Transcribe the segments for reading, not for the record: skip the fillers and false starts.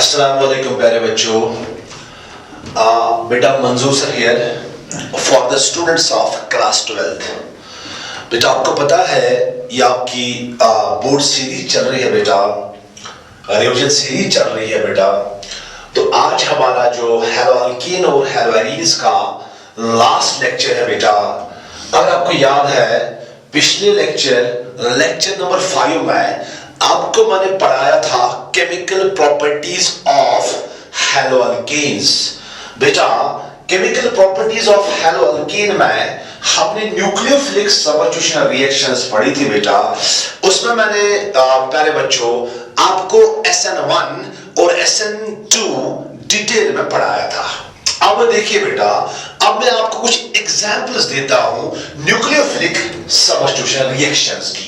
अस्सलाम वालेकुम प्यारे बच्चों। बेटा मंजूर sir here for the students of class 12th। बेटा आपको पता है ये आपकी बोर्ड सीरीज चल रही है बेटा, रिवीजन सीरीज चल रही है बेटा। तो आज हमारा जो हैलोअल्कीन और हैलोअरीन्स का लास्ट लेक्चर है बेटा। अगर आपको याद है पिछले लेक्चर नंबर 5 में आपको मैंने पढ़ाया था केमिकल प्रॉपर्टीज ऑफ हैलोअल्केन्स। बेटा केमिकल प्रॉपर्टीज ऑफ हैलोअल्केन में हमने न्यूक्लियोफिलिक सबस्टिट्यूशन रिएक्शंस पढ़ी थी बेटा। उसमें मैंने प्यारे बच्चों आपको SN1 और SN2 डिटेल में पढ़ाया था। अब देखिए बेटा, अब मैं आपको कुछ एग्जांपल्स देता हूं न्यूक्लियोफिलिक सबस्टिट्यूशन रिएक्शंस की।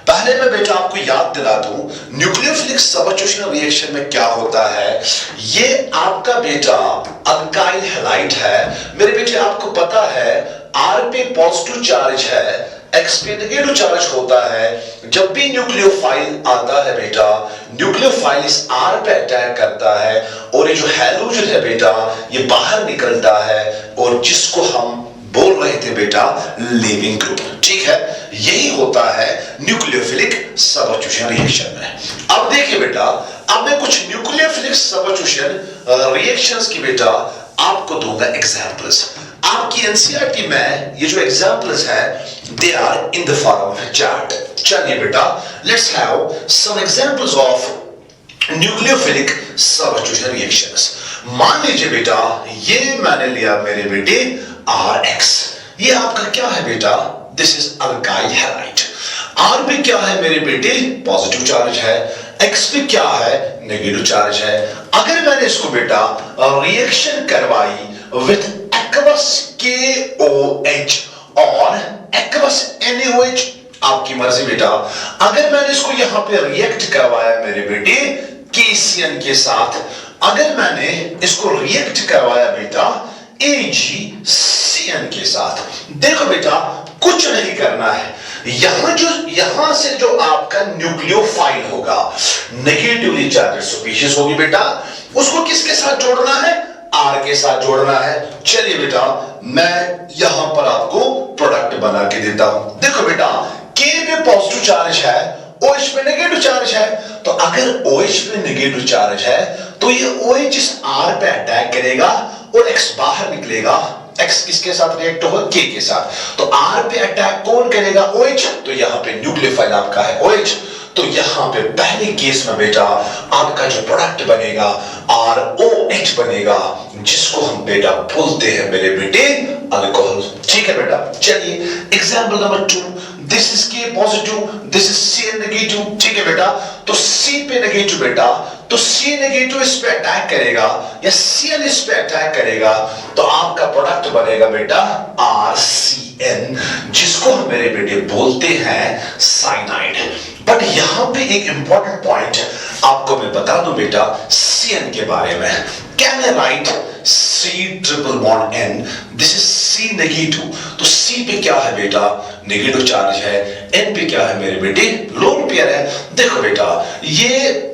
पहले मैं बेटा आपको याद दिला दूं न्यूक्लियोफिलिक सबस्टिट्यूशन रिएक्शन में क्या होता है। ये आपका बेटा अल्काइल हैलाइड है मेरे बेटे। आपको पता है R पे पॉजिटिव चार्ज है, X पे नेगेटिव चार्ज होता है। जब भी न्यूक्लियोफाइल आता है बेटा, न्यूक्लियोफाइल इस R पे अटैक करता है और ये जो हैलोजन है बेटा ये बाहर निकलता है और जिसको हम बोल रहे थे बेटा लिविंग ग्रुप। ठीक है, यही होता है न्यूक्लियोफिलिक सबस्टिट्यूशन रिएक्शन में। अब देखिए बेटा, अब मैं कुछ न्यूक्लियोफिलिक सबस्टिट्यूशन रिएक्शंस की बेटा आपको दूंगा एग्जांपल्स। आपकी एनसीईआरटी में ये जो एग्जांपल्स है they are in the form of a chart. चलिए बेटा, let's have some examples of nucleophilic substitution reactions. मान लीजिए बेटा ये मैंने लिया मेरे बेटे RX। ये आपका क्या है बेटा? This is alkyl halide. R पे क्या है मेरे बेटे? पॉजिटिव चार्ज है। X पे क्या है? नेगेटिव चार्ज है। अगर मैंने इसको बेटा रिएक्शन करवाई विथ एक्वस KOH और एक्वस NaOH, आपकी मर्जी बेटा। अगर मैंने इसको यहां पे रिएक्ट करवाया मेरे बेटे KCN के साथ, अगर मैंने इसको रिएक्ट करवाया बेटा AgCN के साथ, देखो बेटा कुछ नहीं करना है। यहां से जो आपका न्यूक्लियोफाइल होगा नेगेटिवली चार्जेड स्पीशीज होगी बेटा, उसको किसके साथ जोड़ना है? R के साथ जोड़ना है। चलिए बेटा मैं यहां पर आपको प्रोडक्ट बना के देता हूं। देखो बेटा K पे पॉजिटिव चार्ज है, OH पे नेगेटिव चार्ज है। तो अगर OH पे नेगेटिव चार्ज है तो ये OH इस R पे अटैक करेगा और X बाहर निकलेगा। X किसके साथ रिएक्ट होगा? K के साथ। तो R पे अटैक कौन करेगा? OH। तो यहां पे न्यूक्लियोफाइल आपका है OH। तो यहां पे पहले केस में बेटा आपका जो प्रोडक्ट बनेगा ROH बनेगा, जिसको हम बेटा बोलते हैं मेरे बेटे अल्कोहल। ठीक है बेटा, चलिए example number 2। This is K positive, this is CN negative. ठीक है बेटा, तो C पे नेगेटिव बेटा, तो C नेगेटिव इस पे अटैक करेगा या CN इस पे अटैक करेगा, तो आपका प्रोडक्ट बनेगा बेटा RCN, जिसको हम मेरे बेटे बोलते हैं साइनाइड। बट यहां पे एक इंपॉर्टेंट पॉइंट आपको मैं बता दूं बेटा CN के बारे में। Can I right C triple bond N? This is C negative. तो C पे क्या है बेटा? नेगेटिव चार्ज है। N पे क्या है मेरे बेटे? लोन पेयर है। देखो बेटा ये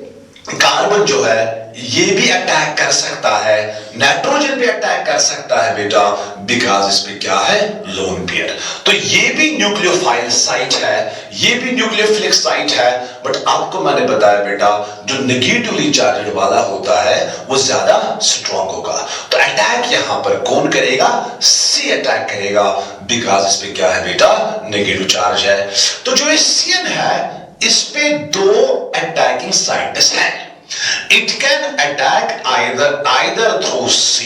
कार्बन जो है ये भी अटैक कर सकता है, नाइट्रोजन पे अटैक कर सकता है बेटा, बिकॉज इस पे क्या है? Loan pair. तो ये भी न्यूक्लियोफाइल साइट है, ये भी न्यूक्लियोफिलिक साइट है। बट आपको मैंने बताया बेटा जो नेगेटिवली चार्जड वाला होता है वो ज्यादा स्ट्रॉन्ग होगा। तो अटैक यहां पर कौन करेगा? C अटैक करेगा, बिकॉज इस पे क्या है बेटा? नेगेटिव चार्ज है। तो जो CN है इस पे दो अटैकिंग साइट्स हैं। It can attack either through C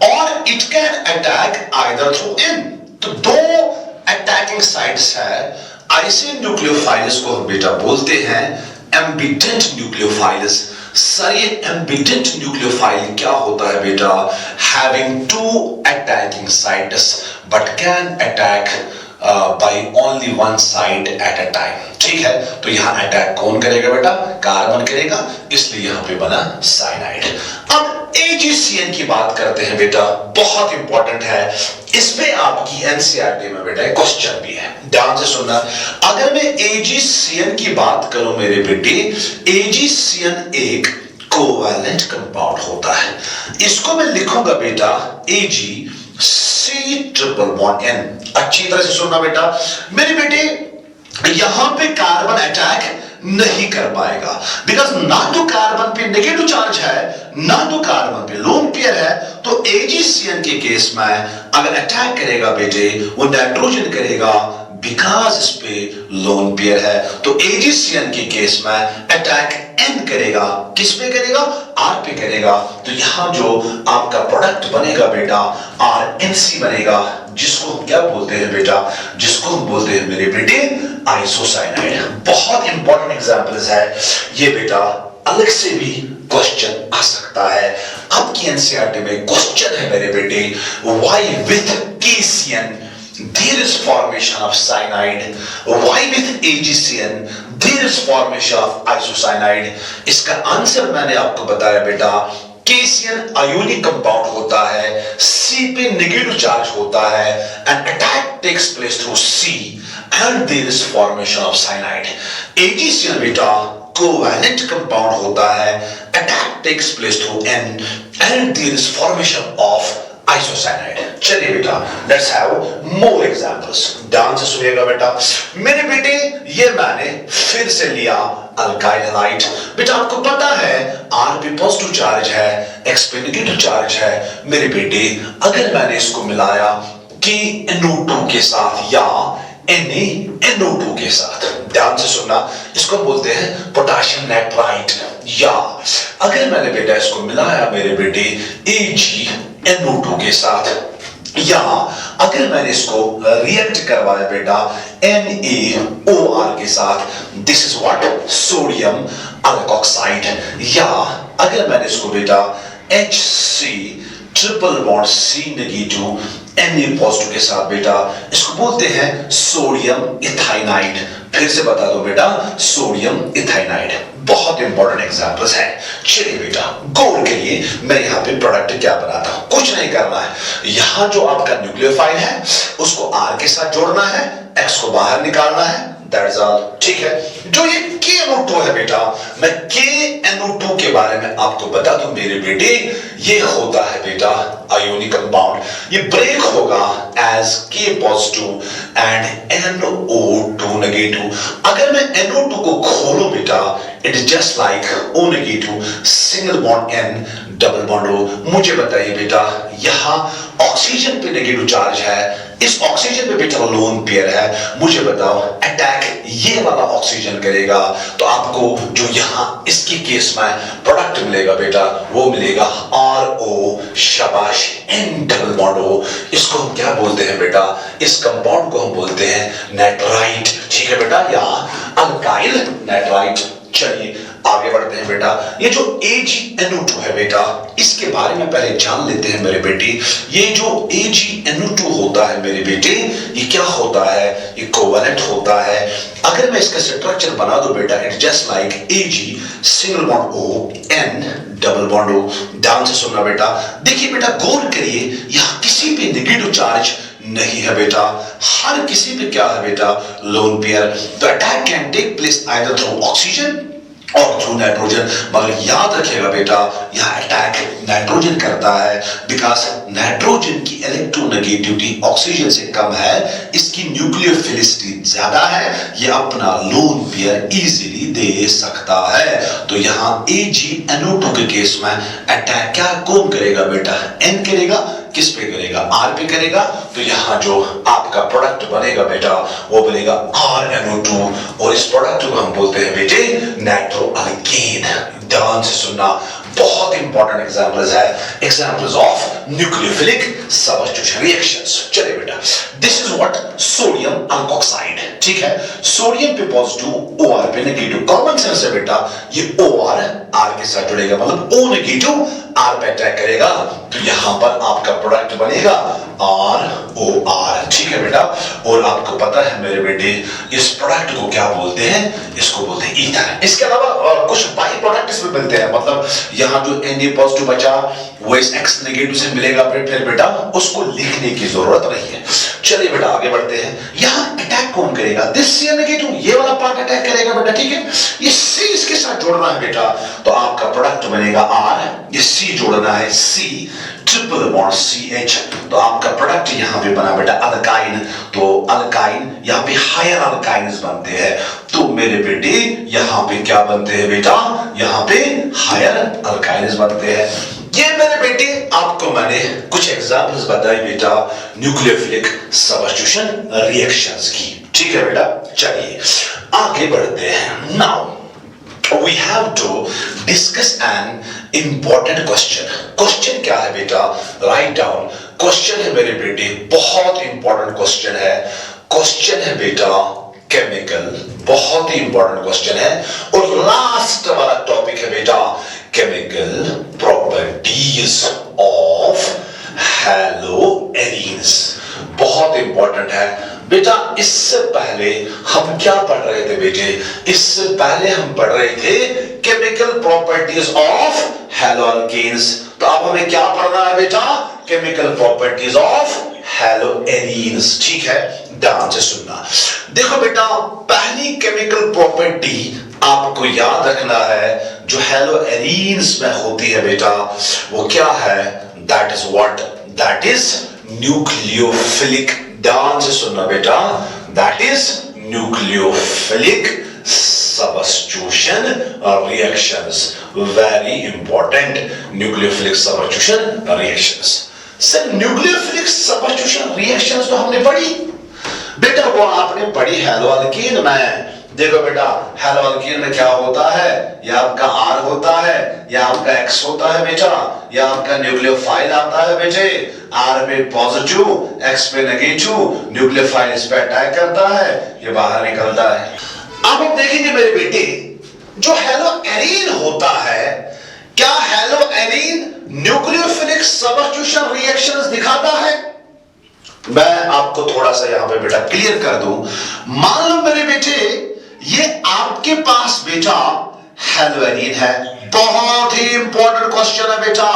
or it can attack either through N। तो दो अटैकिंग साइट्स है। ऐसे न्यूक्लियोफाइल्स को हम बेटा बोलते हैं एम्बिडेंट न्यूक्लियोफाइल्स। सर ये एम्बिडेंट न्यूक्लियोफाइल क्या होता है बेटा? Having two attacking sites but can attack by only one side at a time। ठीक है, तो यहां अटैक कौन करेगा बेटा? कार्बन करेगा, इसलिए यहां पे बना साइनाइड। अब AgCN की बात करते हैं बेटा, बहुत इंपॉर्टेंट है। इस पे आपकी एनसीईआरटी में बेटा क्वेश्चन भी है, ध्यान से सुनना। अगर मैं AgCN की बात करूं मेरे बेटे, AgCN एक कोवैलेंट कंपाउंड होता है। इसको मैं लिखूंगा बेटा Ag C triple bond N। अच्छी तरह से सुनना बेटा मेरे बेटे, यहां पे कार्बन अटैक नहीं कर पाएगा, बिकॉज ना तो कार्बन पे नेगेटिव चार्ज है ना तो कार्बन पे लोन पेयर है। तो AgCN के केस में अगर अटैक करेगा बेटे वो नाइट्रोजन करेगा, बिकॉज इस पे लोन पेयर है। तो AgCN के केस में अटैक N करेगा, किस पे करेगा? R पे करेगा। तो यहां जो आपका प्रोडक्ट बनेगा बेटा RNC बनेगा, जिसको हम क्या बोलते हैं बेटा? जिसको हम बोलते हैं मेरे बेटे आइसोसाइनाइड। बहुत इंपॉर्टेंट एग्जांपल्स है ये बेटा, अलग से भी क्वेश्चन आ सकता है। आपकी एनसीईआरटी में क्वेश्चन है मेरे बेटे, why with KCN there is formation of cyanide, why with AgCN there is formation of isocyanide? इसका आंसर मैंने आपको बताया बेटा, KCN आयोनिक कंपाउंड होता है, C पे नेगेटिव चार्ज होता है, and attack takes place through C and there is formation of cyanide. AgCN बेटा कोवैलेंट कंपाउंड होता है, attack takes place through N and there is formation of isocyanide. चलिए बेटा लेट्स हैव मोर एग्जांपल्स। ध्यान से सुनिएगा बेटा मेरे बेटे, ये मैंने फिर से लिया अल्काइल हैलाइड। बेटा आपको पता है R पे पॉजिटिव चार्ज है, X पे नेगेटिव चार्ज है। मेरे बेटे अगर मैंने इसको मिलाया KNO2 के साथ या NaNO2 के साथ, ध्यान से सुनना, इसको बोलते हैं पोटेशियम नाइट्राइट। या अगर मैंने बेटा इसको मिलाया मेरे बेटे AgNO2 के साथ, या अगर मैंने इसको रिएक्ट करवाया बेटा NaOR के साथ, this is what? Sodium alkoxide. या अगर मैंने इसको बेटा HC triple bond C negative Na positive के साथ बेटा, इसको बोलते हैं सोडियम इथाइनाइड। फिर से बता दो बेटा, सोडियम इथाइनाइड। बहुत इंपॉर्टेंट एग्जांपल्स है। चलिए बेटा गौर करिए, मैं यहाँ पे प्रोडक्ट क्या बनाता हूं, कुछ नहीं करना है। यहाँ जो आपका न्यूक्लियोफाइल है उसको R के साथ जोड़ना है, X को बाहर निकालना है, दैट्स ऑल। ठीक है, जो ये KNO2 है बेटा, मैं KNO2 के बारे में आपको बता दूं मेरे बेटे, ये होता है बेटा आयोनिक कंपाउंड। ये ब्रेक होगा as K positive and NO2 negative. अगर मैं NO2 को खोलूं बेटा, it is just like O negative single bond N double bond O। मुझे बताइए बेटा, यहां ऑक्सीजन पे नेगेटिव चार्ज है, इस ऑक्सीजन पे बेटा लोन पेयर है। मुझे बताओ अटैक ये वाला ऑक्सीजन करेगा तो आपको जो यहां इसके केस में प्रोडक्ट मिलेगा बेटा, वो मिलेगा RO, शाबाश, N डबल बॉन्ड O। इसको हम क्या बोलते हैं बेटा? इस कंपाउंड को हम बोलते हैं नाइट्राइट। ठीक है बेटा, या अल्काइल नाइट्राइट। चलिए आगे बढ़ते हैं बेटा। ये जो AgNO2 है बेटा, इसके बारे में पहले जान लेते हैं मेरे बेटे। ये जो AgNO2 होता है मेरे बेटे, ये क्या होता है? ये कोवैलेंट होता है। अगर मैं इसका स्ट्रक्चर बना दूं बेटा, it just like Ag single bond O N double bond O। ध्यान से सुनना बेटा, देखिए बेटा गौर करिए, यहां किसी पे नेगेटिव चार्ज नहीं है बेटा, हर किसी पे क्या है बेटा? Lone pair. तो attack can take place either through oxygen और थ्रू नाइट्रोजन। मगर याद रखिएगा बेटा, यह अटैक नाइट्रोजन करता है, बिकॉज नाइट्रोजन की इलेक्ट्रोनेगेटिविटी ऑक्सीजन से कम है, इसकी न्यूक्लियोफिलिसिटी ज्यादा है, यह अपना लोन पेयर इजीली दे सकता है। तो यहां AgNO2 के केस में अटैक क्या कौन करेगा बेटा? N करेगा। किस पे करेगा? R पे करेगा। तो यहां जो आपका प्रोडक्ट बनेगा बेटा, वो बनेगा RNO2, और इस प्रोडक्ट को हम बोलते हैं बेटे नाइट्रोअल्केन। ध्यान से सुनना, बहुत इंपॉर्टेंट एग्जांपल्स है, examples of nucleophilic substitution reactions. चलिए बेटा, this is what? Sodium alkoxide. ठीक है, सोडियम पे पॉजिटिव, OR पे नेगेटिव। कॉमन सेंस है बेटा, ये OR R के साथ जुड़ेगा, मतलब O नेगेटिव R पे अटैक करेगा, तो यहां पर आपका प्रोडक्ट बनेगा ROR। ठीक है बेटा, और आपको पता है मेरे बेटे, इस प्रोडक्ट को क्या बोलते हैं? इसको बोलते हैं ईथर। इसके अलावा कुछ बाई प्रोडक्ट्स भी मिलते हैं, मतलब यहां जो Na पॉजिटिव बचा वो इस X नेगेटिव से मिलेगा, फिर बेटा उसको लिखने की जरूरत नहीं है। चलिए बेटा आगे बढ़ते हैं। यहां अटैक कौन करेगा? दिस सी नेगेटिव, ये वाला पार्ट अटैक करेगा बेटा, ठीक है। ये सी इसके साथ जोड़ना है बेटा, तो आपका प्रोडक्ट बनेगा आर, ये सी जोड़ना है सी, ट्रिपल बॉन्ड सी एच, तो आपका प्रोडक्ट यहां पे बना बेटा अल्काइन। तो अल्काइन यहां पे हायर अल्काइन्स बनते हैं, तो मेरे बेटे यहां पे क्या बनते हैं बेटा? यहां पे हायर अल्काइन्स बनते हैं। ये मेरे बेटे आपको मैंने कुछ एग्जांपल्स बताई बेटा न्यूक्लियोफिलिक सब्स्टिट्यूशन रिएक्शंस की, ठीक है बेटा। चलिए आगे बढ़ते हैं। Now we have to discuss an important question. Question क्या है बेटा? Write down. क्वेश्चन है मेरे बेटे, बहुत इंपॉर्टेंट क्वेश्चन है। क्वेश्चन है बेटा केमिकल, बहुत ही इंपॉर्टेंट क्वेश्चन है। और लास्ट वाला टॉपिक है बेटा केमिकल प्रॉपर्टीज ऑफ हैलोएरीन्स, बहुत इंपॉर्टेंट है बेटा। इससे पहले हम क्या पढ़ रहे थे बेटे? इससे पहले हम पढ़ रहे थे केमिकल प्रॉपर्टीज ऑफ हैलोअल्केन्स, तो अब हमें क्या पढ़ना है बेटा? केमिकल प्रॉपर्टीज ऑफ हैलोएरीन्स, ठीक है। ध्यान से सुनना। देखो बेटा, पहली केमिकल प्रॉपर्टी आपको याद रखना है जो हैलोएरीन्स में होती है बेटा, वो क्या है? That is what? That is nucleophilic. ध्यान से सुनना बेटा, that is nucleophilic substitution reactions, very important. Nucleophilic substitution reactions. Sir nucleophilic substitution reactions तो हमने पढ़ी बेटा, वो आपने पढ़ी हैलोअल्कीन में। देखो बेटा हैलोअल्कीन में क्या होता है? ये आपका R होता है, ये आपका X होता है बेटा, ये आपका न्यूक्लियोफाइल आता है बेटे। R पे पॉजिटिव, X पे नेगेटिव, न्यूक्लियोफाइल इस पे अटैक करता है, ये बाहर निकलता है। अब हम देखेंगे मेरे बेटे, जो हैलोएरीन होता है, क्या हैलोएरीन न्यूक्लियोफिलिक सब्स्टिट्यूशन रिएक्शंस दिखाता है? मैं आपको थोड़ा सा यहां पे बेटा क्लियर कर दूं। मान लो मेरे बेटे ये आपके पास बेटा हैलोएरीन है, बहुत ही इंपॉर्टेंट क्वेश्चन है बेटा।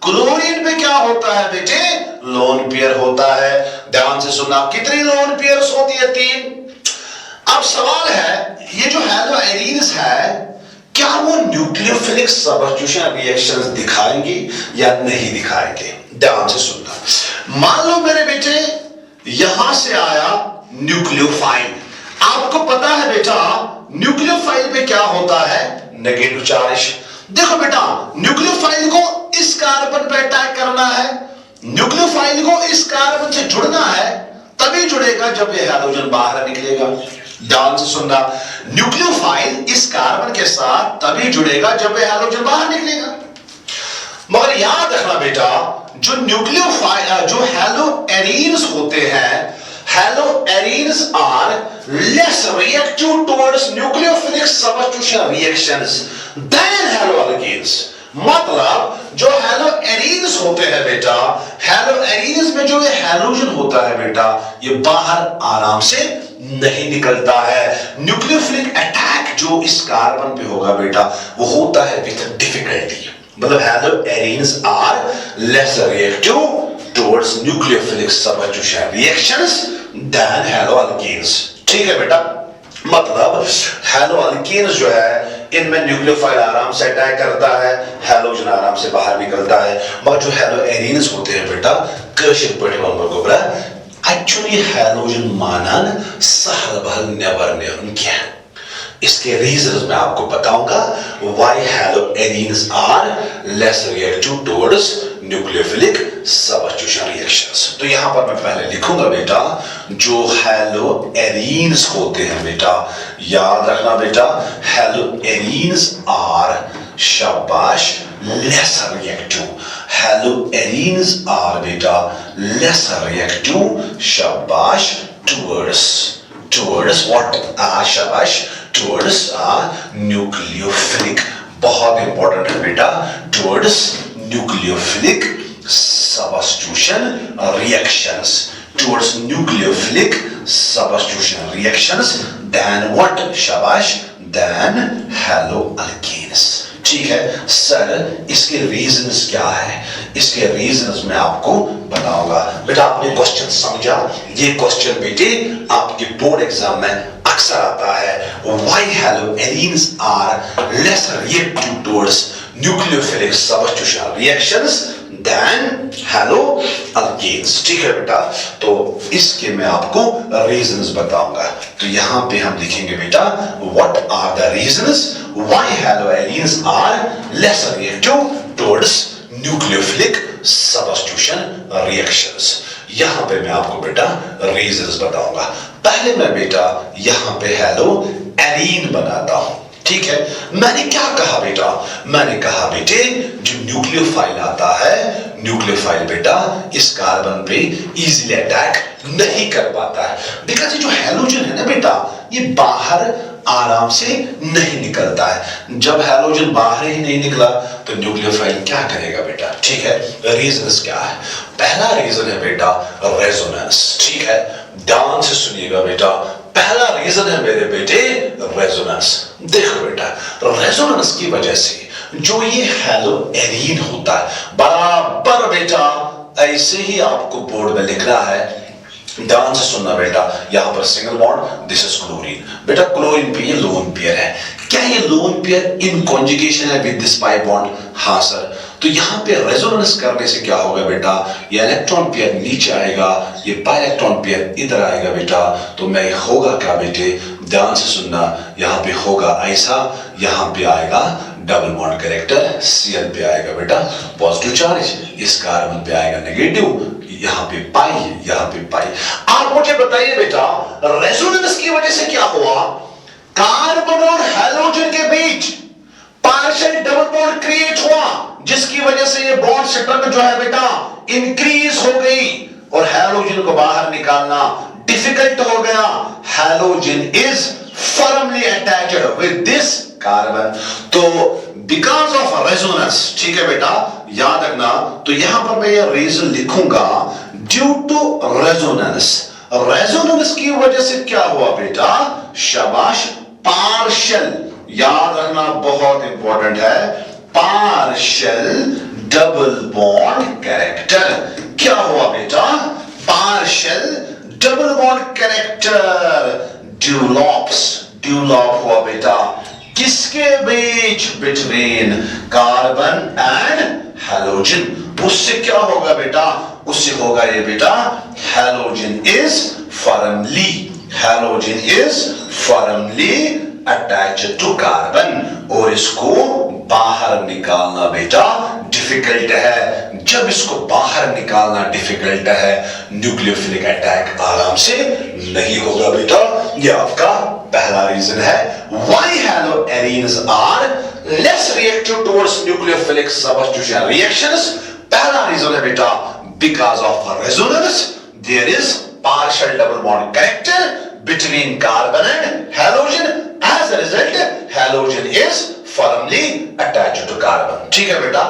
क्लोरीन में क्या होता है बेटे? लोन पेयर होता है। ध्यान से सुनना, कितनी लोन पेयर्स होती है? 3। अब सवाल है, ये जो हैलोएरीन्स है क्या वो न्यूक्लियोफिलिक सब्स्टिट्यूशन रिएक्शंस दिखाएंगे या नहीं दिखाएंगे? ध्यान से सुनना। मान लो मेरे बेटे यहां से आया न्यूक्लियोफाइल, आपको पता है बेटा न्यूक्लियोफाइल पे क्या होता है? Negative charge. देखो बेटा न्यूक्लियोफाइल को इस कार्बन पे अटैक करना है, न्यूक्लियोफाइल को इस कार्बन से जुड़ना है, तभी जुड़ेगा जब ये हाइड्रोजन बाहर निकलेगा। ध्यान से सुनना, न्यूक्लियोफाइल इस कार्बन के साथ तभी जुड़ेगा जब ये हाइड्रोजन बाहर निकलेगा। मगर याद रखना बेटा, जो न्यूक्लियोफाइल जो हैलोएरीन्स होते हैं, haloarenes are less reactive towards nucleophilic substitution reactions than haloalkanes. मतलब जो हैलोएरीन्स होते हैं बेटा, हैलोएरीन्स में जो ये हैलोजन होता है बेटा, ये बाहर आराम से नहीं निकलता है। न्यूक्लियोफिलिक अटैक जो इस कार्बन पे होगा बेटा, वो होता है विद डिफिकल्टी। मतलब haloarenes are less reactive towards nucleophilic substitution reactions than haloalkanes, ठीक है बेटा। मतलब हैलोअल्केन्स जो है इनमें न्यूक्लियोफाइल आराम से अटैक करता है, हैलोजन आराम से बाहर निकलता है। मगर जो हैलोएरीन्स होते हैं बेटा, कशिर पटे गोबरा एक्चुअली हैलोजन मानन सहल बहल नेवर नेवन क्या। इसके रीजंस मैं आपको बताऊंगा why haloarenes are less reactive towards nucleophilic substitution reactions. तो यहां पर मैं पहले लिखूंगा बेटा, जो हैलोएरीन्स होते हैं बेटा, याद रखना बेटा, हैलोएरीन्स आर शाबाश लेस रिएक्टिव। हैलोएरीन्स आर बेटा लेस रिएक्टिव, शाबाश, towards what? शाबाश, towards न्यूक्लियोफिलिक। बहुत इंपॉर्टेंट है बेटा, towards nucleophilic substitution reactions, towards nucleophilic substitution reactions than what? शाबाश, than haloalkanes। ठीक है सर, इसके रीजंस क्या है? इसके रीजंस मैं आपको बताऊंगा। बेटा आपने क्वेश्चन समझा? ये क्वेश्चन बेटे आपके बोर्ड एग्जाम में अक्सर आता है। Why halogens are less reactive towards nucleophilic substitution reactions than halogens. ठीक है बेटा, तो इसके मैं आपको रीजंस बताऊंगा। तो यहां पे हम लिखेंगे बेटा what are the reasons why halogens are less reactive towards nucleophilic substitution reactions. यहां पे मैं आपको बेटा रीजंस बताऊंगा। पहले मैं बेटा यहां पे हैलोजेन बनाता हूं। ठीक है, मैंने क्या कहा बेटा? मैंने कहा बेटे जो न्यूक्लियोफाइल आता है, न्यूक्लियोफाइल बेटा इस कार्बन पे इजीली अटैक नहीं कर पाता है, बिकॉज ये जो हैलोजन है ना बेटा, ये बाहर आराम से नहीं निकलता है। जब हैलोजन बाहर ही नहीं निकला तो न्यूक्लियोफाइल क्या करेगा बेटा? ठीक है, रीजंस क्या है? पहला रीजन है बेटा रेजोनेंस। ठीक है, ध्यान से सुनिएगा बेटा, पहला रीजन है मेरे बेटे रेजोनेंस। देखो बेटा, रेजोनेंस की वजह से जो ये हैलोजेन होता है, बराबर बेटा ऐसे ही आपको बोर्ड में लिख रहा है, ध्यान से सुनना बेटा। यहां पर single bond, this is chlorine. बेटा क्लोरीन पे ये लोन पेयर है। क्या ये लोन पेयर इन कॉन्जुगेशन है विद दिस पाई बॉन्ड? हाँ सर। तो यहां पे रेजोनेंस करने से क्या होगा बेटा? ये इलेक्ट्रॉन पेयर नीचे आएगा, ये बाई इलेक्ट्रॉन पेयर इधर आएगा बेटा। तो मैं होगा क्या बेटे? ध्यान से सुनना, यहां पे होगा ऐसा, यहां पे आएगा डबल बॉन्ड कैरेक्टर, Cl पे आएगा बेटा पॉजिटिव चार्ज, इस कार्बन पे आएगा नेगेटिव, यहां पे पाई, यहां पे पाई। आप मुझे बताइए बेटा रेजोनेंस की वजह से क्या हुआ? कार्बन और हैलोजन के बीच पार्शियल डबल बॉन्ड क्रिएट हुआ, जिसकी वजह से ये बॉन्ड स्ट्रक्चर जो है बेटा इंक्रीज हो गई और हैलोजन को बाहर निकालना डिफिकल्ट हो गया। Halogen is firmly attached with this carbon. तो बिकॉज ऑफ रेजोनेंस, ठीक है बेटा याद रखना, तो यहां पर मैं ये रीजन लिखूंगा ड्यू टू रेजोनेंस। रेजोनेंस की वजह से क्या हुआ बेटा? शाबाश, पार्शियल, याद रखना बहुत इंपॉर्टेंट है, पार्शियल डबल बॉन्ड कैरेक्टर। क्या हुआ बेटा? Partial double bond character develops, develop हुआ बेटा किसके बीच? Between carbon and halogen. उससे क्या होगा बेटा? उससे होगा ये बेटा halogen is firmly, halogen is firmly attached to carbon और इसको बाहर निकालना बेटा डिफिकल्ट है। जब इसको बाहर निकालना डिफिकल्ट है, न्यूक्लियोफिलिक अटैक आराम से नहीं होगा बेटा। ये आपका पहला रीजन है why halogens are less reactive towards nucleophilic substitution reactions. पहला रीजन है बेटा because of resonance there is partial double bond character between carbon and halogen. As a result, halogen is firmly attached to carbon. ठीक है बेटा।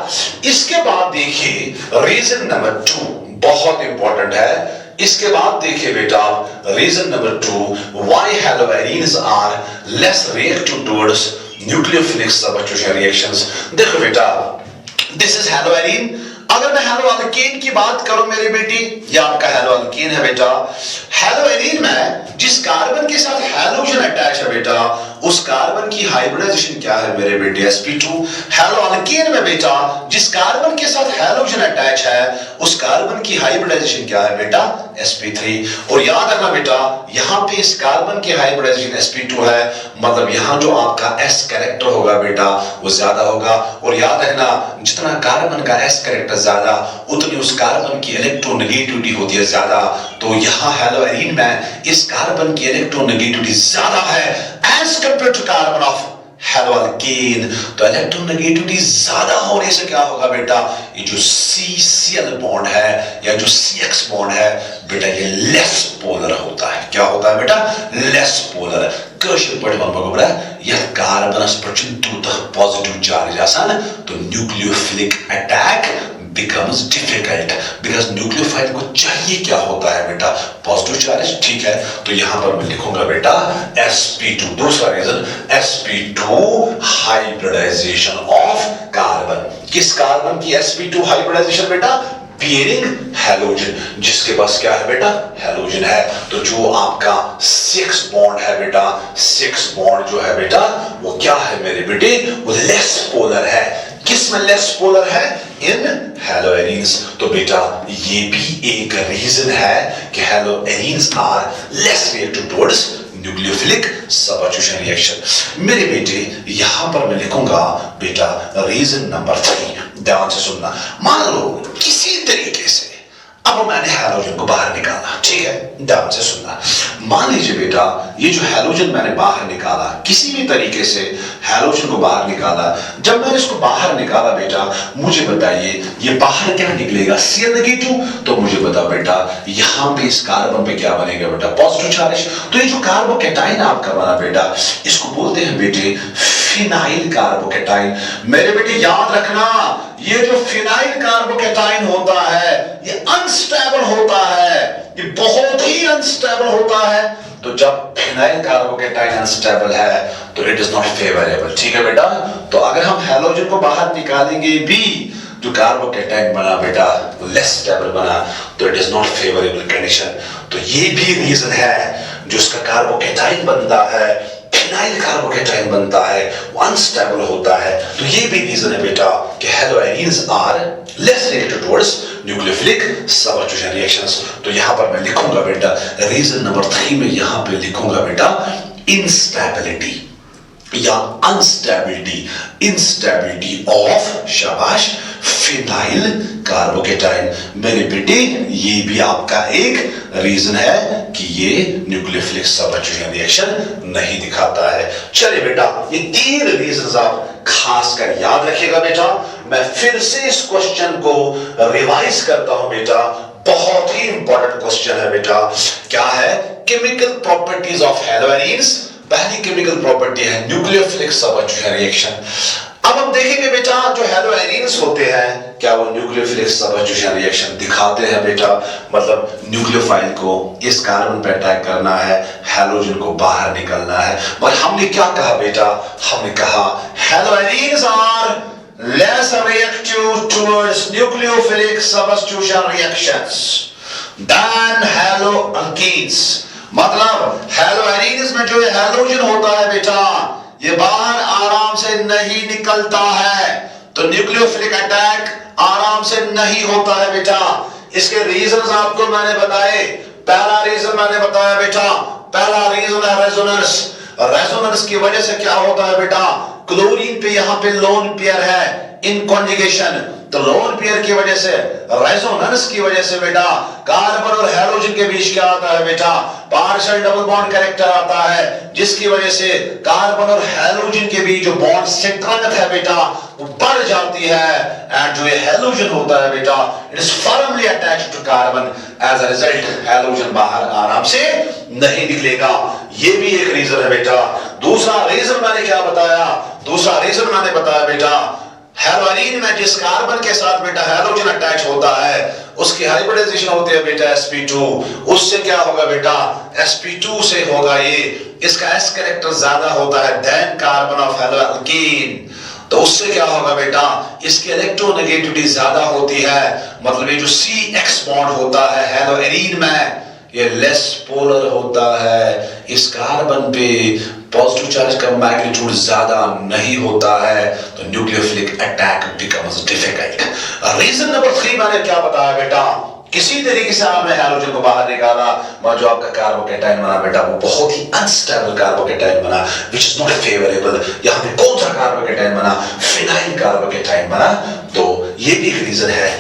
इसके बाद देखिए reason number 2 बहुत इंपॉर्टेंट है। इसके बाद देखिए बेटा reason number 2 why halogens are less reactive towards nucleophilic substitution reactions. देखो बेटा दिस इज हैलोजेन। अगर मैं हैलोअल्केन की बात करूं मेरी बेटी, ये आपका हैलोअल्केन है बेटा। हैलोजेन में जिस कार्बन के साथ हैलोजन अटैच है बेटा, उस कार्बन की हाइब्रिडाइजेशन क्या है मेरे बेटे? sp2। हैलोअल्केन में बेटा जिस कार्बन के साथ हैलोजन अटैच है, उस कार्बन की हाइब्रिडाइजेशन क्या है बेटा? sp3। और याद रखना बेटा यहां पे इस कार्बन की हाइब्रिडाइजेशन sp2 है, मतलब यहां जो आपका s कैरेक्टर होगा बेटा वो ज्यादा होगा। और याद रखना जितना कार्बन का s कैरेक्टर ज्यादा, उतनी उस कार्बन की इलेक्ट्रोनेगेटिविटी होती है ज्यादा। तो यहां हैलोजेन में इस कार्बन की इलेक्ट्रोनेगेटिविटी ज्यादा है as compare to carbon of haloalkane. तो इलेक्ट्रोनेगेटिविटी ज्यादा होने से क्या होगा बेटा? ये जो CCl बॉन्ड है या जो CX बॉन्ड है बेटा ये लेस पोलर होता है। क्या होता है बेटा? Less polar. कशर पट वनबो बरा या कार्बनस पर दूध पॉजिटिव चार्ज आसान तो nucleophilic attack becomes difficult because nucleophile को चाहिए क्या होता है बेटा, पॉजिटिव चार्ज, ठीक है। तो यहां पर मैं लिखूंगा बेटा sp2। दूसरा reason sp2 hybridization of carbon. किस कार्बन की sp2 हाइब्रिडाइजेशन बेटा, बेयरिंग हैलोजन, जिसके पास क्या है बेटा, हैलोजन है। तो जो आपका 6 बॉन्ड है बेटा, 6 बॉन्ड जो है बेटा वो क्या है मेरे बेटे, वो लेस पोलर है। किस में लेस पोलर है, इन हैलोएरीन्स। तो बेटा ये भी एक रीजन है कि haloarenes are less reactive towards nucleophilic substitution reaction. मेरे बेटे यहां पर मैं लिखूंगा बेटा रीजन नंबर 3। ध्यान से सुनना। मान लो किसी तरीके से अब मैंने हैलोजन को बाहर निकाला, ठीक है, ध्यान से सुनना। मान लीजिए बेटा ये जो हैलोजन मैंने बाहर निकाला, किसी भी तरीके से हैलोजन को बाहर निकाला। जब मैंने इसको बाहर निकाला बेटा, मुझे बताइए ये बाहर क्या निकलेगा, Cl नेगेटिव। तो मुझे बता बेटा यहां पे इस कार्बन पे क्या बनेगा बेटा, पॉजिटिव चार्ज। तो ये जो कार्बोकैटाइन आपका बना बेटा, इसको बोलते हैं बेटे फिनाइल कार्बोकैटाइन। मेरे बेटे याद रखना, ये जो फिनाइल कार्बोकैटाइन होता है ये अनस्टेबल होता है, ये बहुत ही अनस्टेबल होता है। तो जब फिनाइल कार्बोकैटाइन अनस्टेबल है तो इट इज नॉट फेवरेबल, ठीक है बेटा। तो अगर हम हैलोजन को बाहर निकालेंगे भी, जो कार्बोकैटाइन बना बेटा लेस स्टेबल बना, तो it is not favourable condition. तो ये भी रीजन है जो इसका कार्बोकैटाइन बनता है, फिनाइल कार्बोकैटाइन बनता है, वो अनस्टेबल होता है। तो ये भी रीजन है बेटा कि haloarenes are less reactive towards nucleophilic substitution reactions. तो यहां पर मैं लिखूंगा बेटा रीजन नंबर 3 में यहां पे लिखूंगा बेटा इंस्टेबिलिटी या अनस्टेबिलिटी, इंस्टेबिलिटी ऑफ शाबाश फिनाइल कार्बोकैटाइन। मेरे बेटे ये भी आपका एक रीजन है कि ये न्यूक्लियोफिलिक सबस्टिट्यूशन रिएक्शन नहीं दिखाता है। चलिए बेटा ये 3 रीजंस आप खास कर याद रखिएगा बेटा। मैं फिर से इस क्वेश्चन को रिवाइज करता हूं बेटा, बहुत ही इंपॉर्टेंट क्वेश्चन है बेटा। क्या है, केमिकल प्रॉपर्टीज ऑफ हैलोएरीन्स। पहली केमिकल प्रॉपर्टी है न्यूक्लियोफिलिक सबस्टिट्यूशन रिएक्शन। अब हम देखेंगे बेटा जो हैलोएरीन्स होते हैं क्या वो न्यूक्लियोफिलिक सबस्टिट्यूशन रिएक्शन दिखाते हैं बेटा, मतलब न्यूक्लियोफाइल को इस कार्बन पे अटैक करना है, हैलोजन को बाहर निकलना है। पर हमने क्या कहा बेटा, हमने कहा हैलोएरीन्स are less reactive towards nucleophilic substitution reactions than haloalkenes। मतलब हैलोएरीन्स में जो हैलोजन होता है बेटा ये बाहर आराम से नहीं निकलता है, तो न्यूक्लियोफिलिक अटैक आराम से नहीं होता है बेटा। इसके रीजंस आपको मैंने बताए। पहला रीजन मैंने बताया बेटा, पहला रीजन है रेजोनेंस। रेजोनेंस की वजह से क्या होता है बेटा, क्लोरीन पे यहाँ पे लोन पेयर है इन कॉन्जुगेशन, तो लोन पेयर की वजह से, रेजोनेंस की वजह से बेटा कार्बन और हैलोजन के बीच क्या आता है बेटा, पार्शियल डबल बॉन्ड कैरेक्टर आता है, जिसकी वजह से कार्बन और हैलोजन के बीच जो बॉन्ड स्ट्रेंथ है बेटा वो बढ़ जाती है। एंड जो ये हैलोजन होता है बेटा it is firmly attached to carbon, as a result halogen बाहर आराम से नहीं निकलेगा। ये भी एक रीजन है बेटा। दूसरा रीजन मैंने क्या बताया, दूसरा रीजन मैंने बताया बेटा हैलोएरीन में जिस कार्बन के साथ बेटा हैलोजन अटैच होता है उसकी हाइब्रिडाइजेशन होती है बेटा sp2। उससे क्या होगा बेटा, sp2 से होगा ये, इसका s कैरेक्टर ज्यादा होता है देन कार्बन ऑफ हैलोएल्कीन। तो उससे क्या होगा बेटा, इसकी इलेक्ट्रोनेगेटिविटी ज्यादा होती है, मतलब ये जो CX बॉन्ड होता है हैलोएरीन में ये लेस पोलर होता है। इस कार्बन पे पॉजिटिव चार्ज का मैग्नीट्यूड ज्यादा नहीं होता है, तो nucleophilic attack becomes difficult. Reason number 3 मैंने क्या बताया बेटा, किसी तरीके से आपने हैलोजन को बाहर निकाला, मगर जो आपका कार्बोकैटाइन बना बेटा वो बहुत ही अनस्टेबल कार्बोकैटाइन बना, विच इज नॉट फेवरेबल। यहाँ पे कौन सा कार्बोकैटाइन बना, फिनाइल कार्बोकैटाइन बना। तो ये भी एक रीजन है।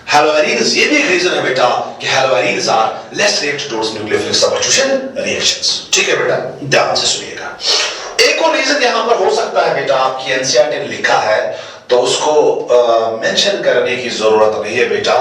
हैलोएरीन्स, ये भी एक रीजन है बेटा कि haloarenes are less reactive towards nucleophilic substitution reactions. ठीक है बेटा, ध्यान से सुनिएगा। एक और रीजन यहां पर हो सकता है बेटा, आपकी एनसीईआरटी ने लिखा है तो उसको मेंशन करने की जरूरत नहीं है बेटा।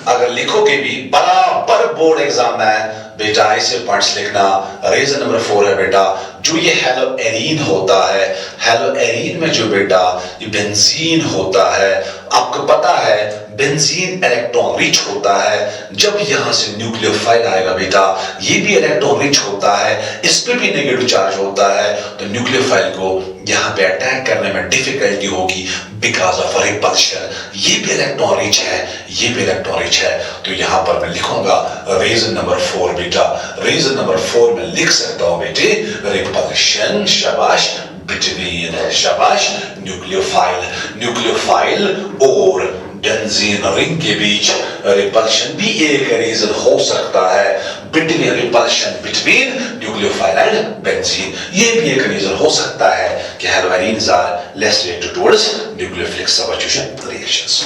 अगर लिखोगे भी बराबर बोर्ड एग्जाम में बेटा ऐसे पॉइंट्स लिखना। रीजन नंबर 4 है बेटा, जो ये हैलोएरीन होता है, हैलोएरीन में जो बेटा ये बेंजीन होता है, आपको पता है बेंजीन इलेक्ट्रॉन रिच होता है, जब यहां से न्यूक्लियोफाइल आएगा बेटा, ये भी इलेक्ट्रॉन रिच होता है, इस पे भी नेगेटिव चार्ज होता है, तो न्यूक्लियोफाइल को यहां पे अटैक करने में डिफिकल्टी होगी बिकॉज ऑफ रिपल्शन। ये भी इलेक्ट्रॉन रिच है, ये भी इलेक्ट्रॉन रिच है, तो यहां पर मैं लिखूंगा रीजन नंबर 4 बेटा। रीजन नंबर 4 में लिख सकता हूं बेटे रिपल्शन, शाबाश, बिटवीन, शाबाश, न्यूक्लियोफाइल और बेंजीन रिंग के बीच रिपल्शन भी एक रीजन हो सकता है। Between repulsion between nucleophile and benzene, ये भी एक रीजन हो सकता है कि halogens are less reactive towards nucleophilic substitution reactions.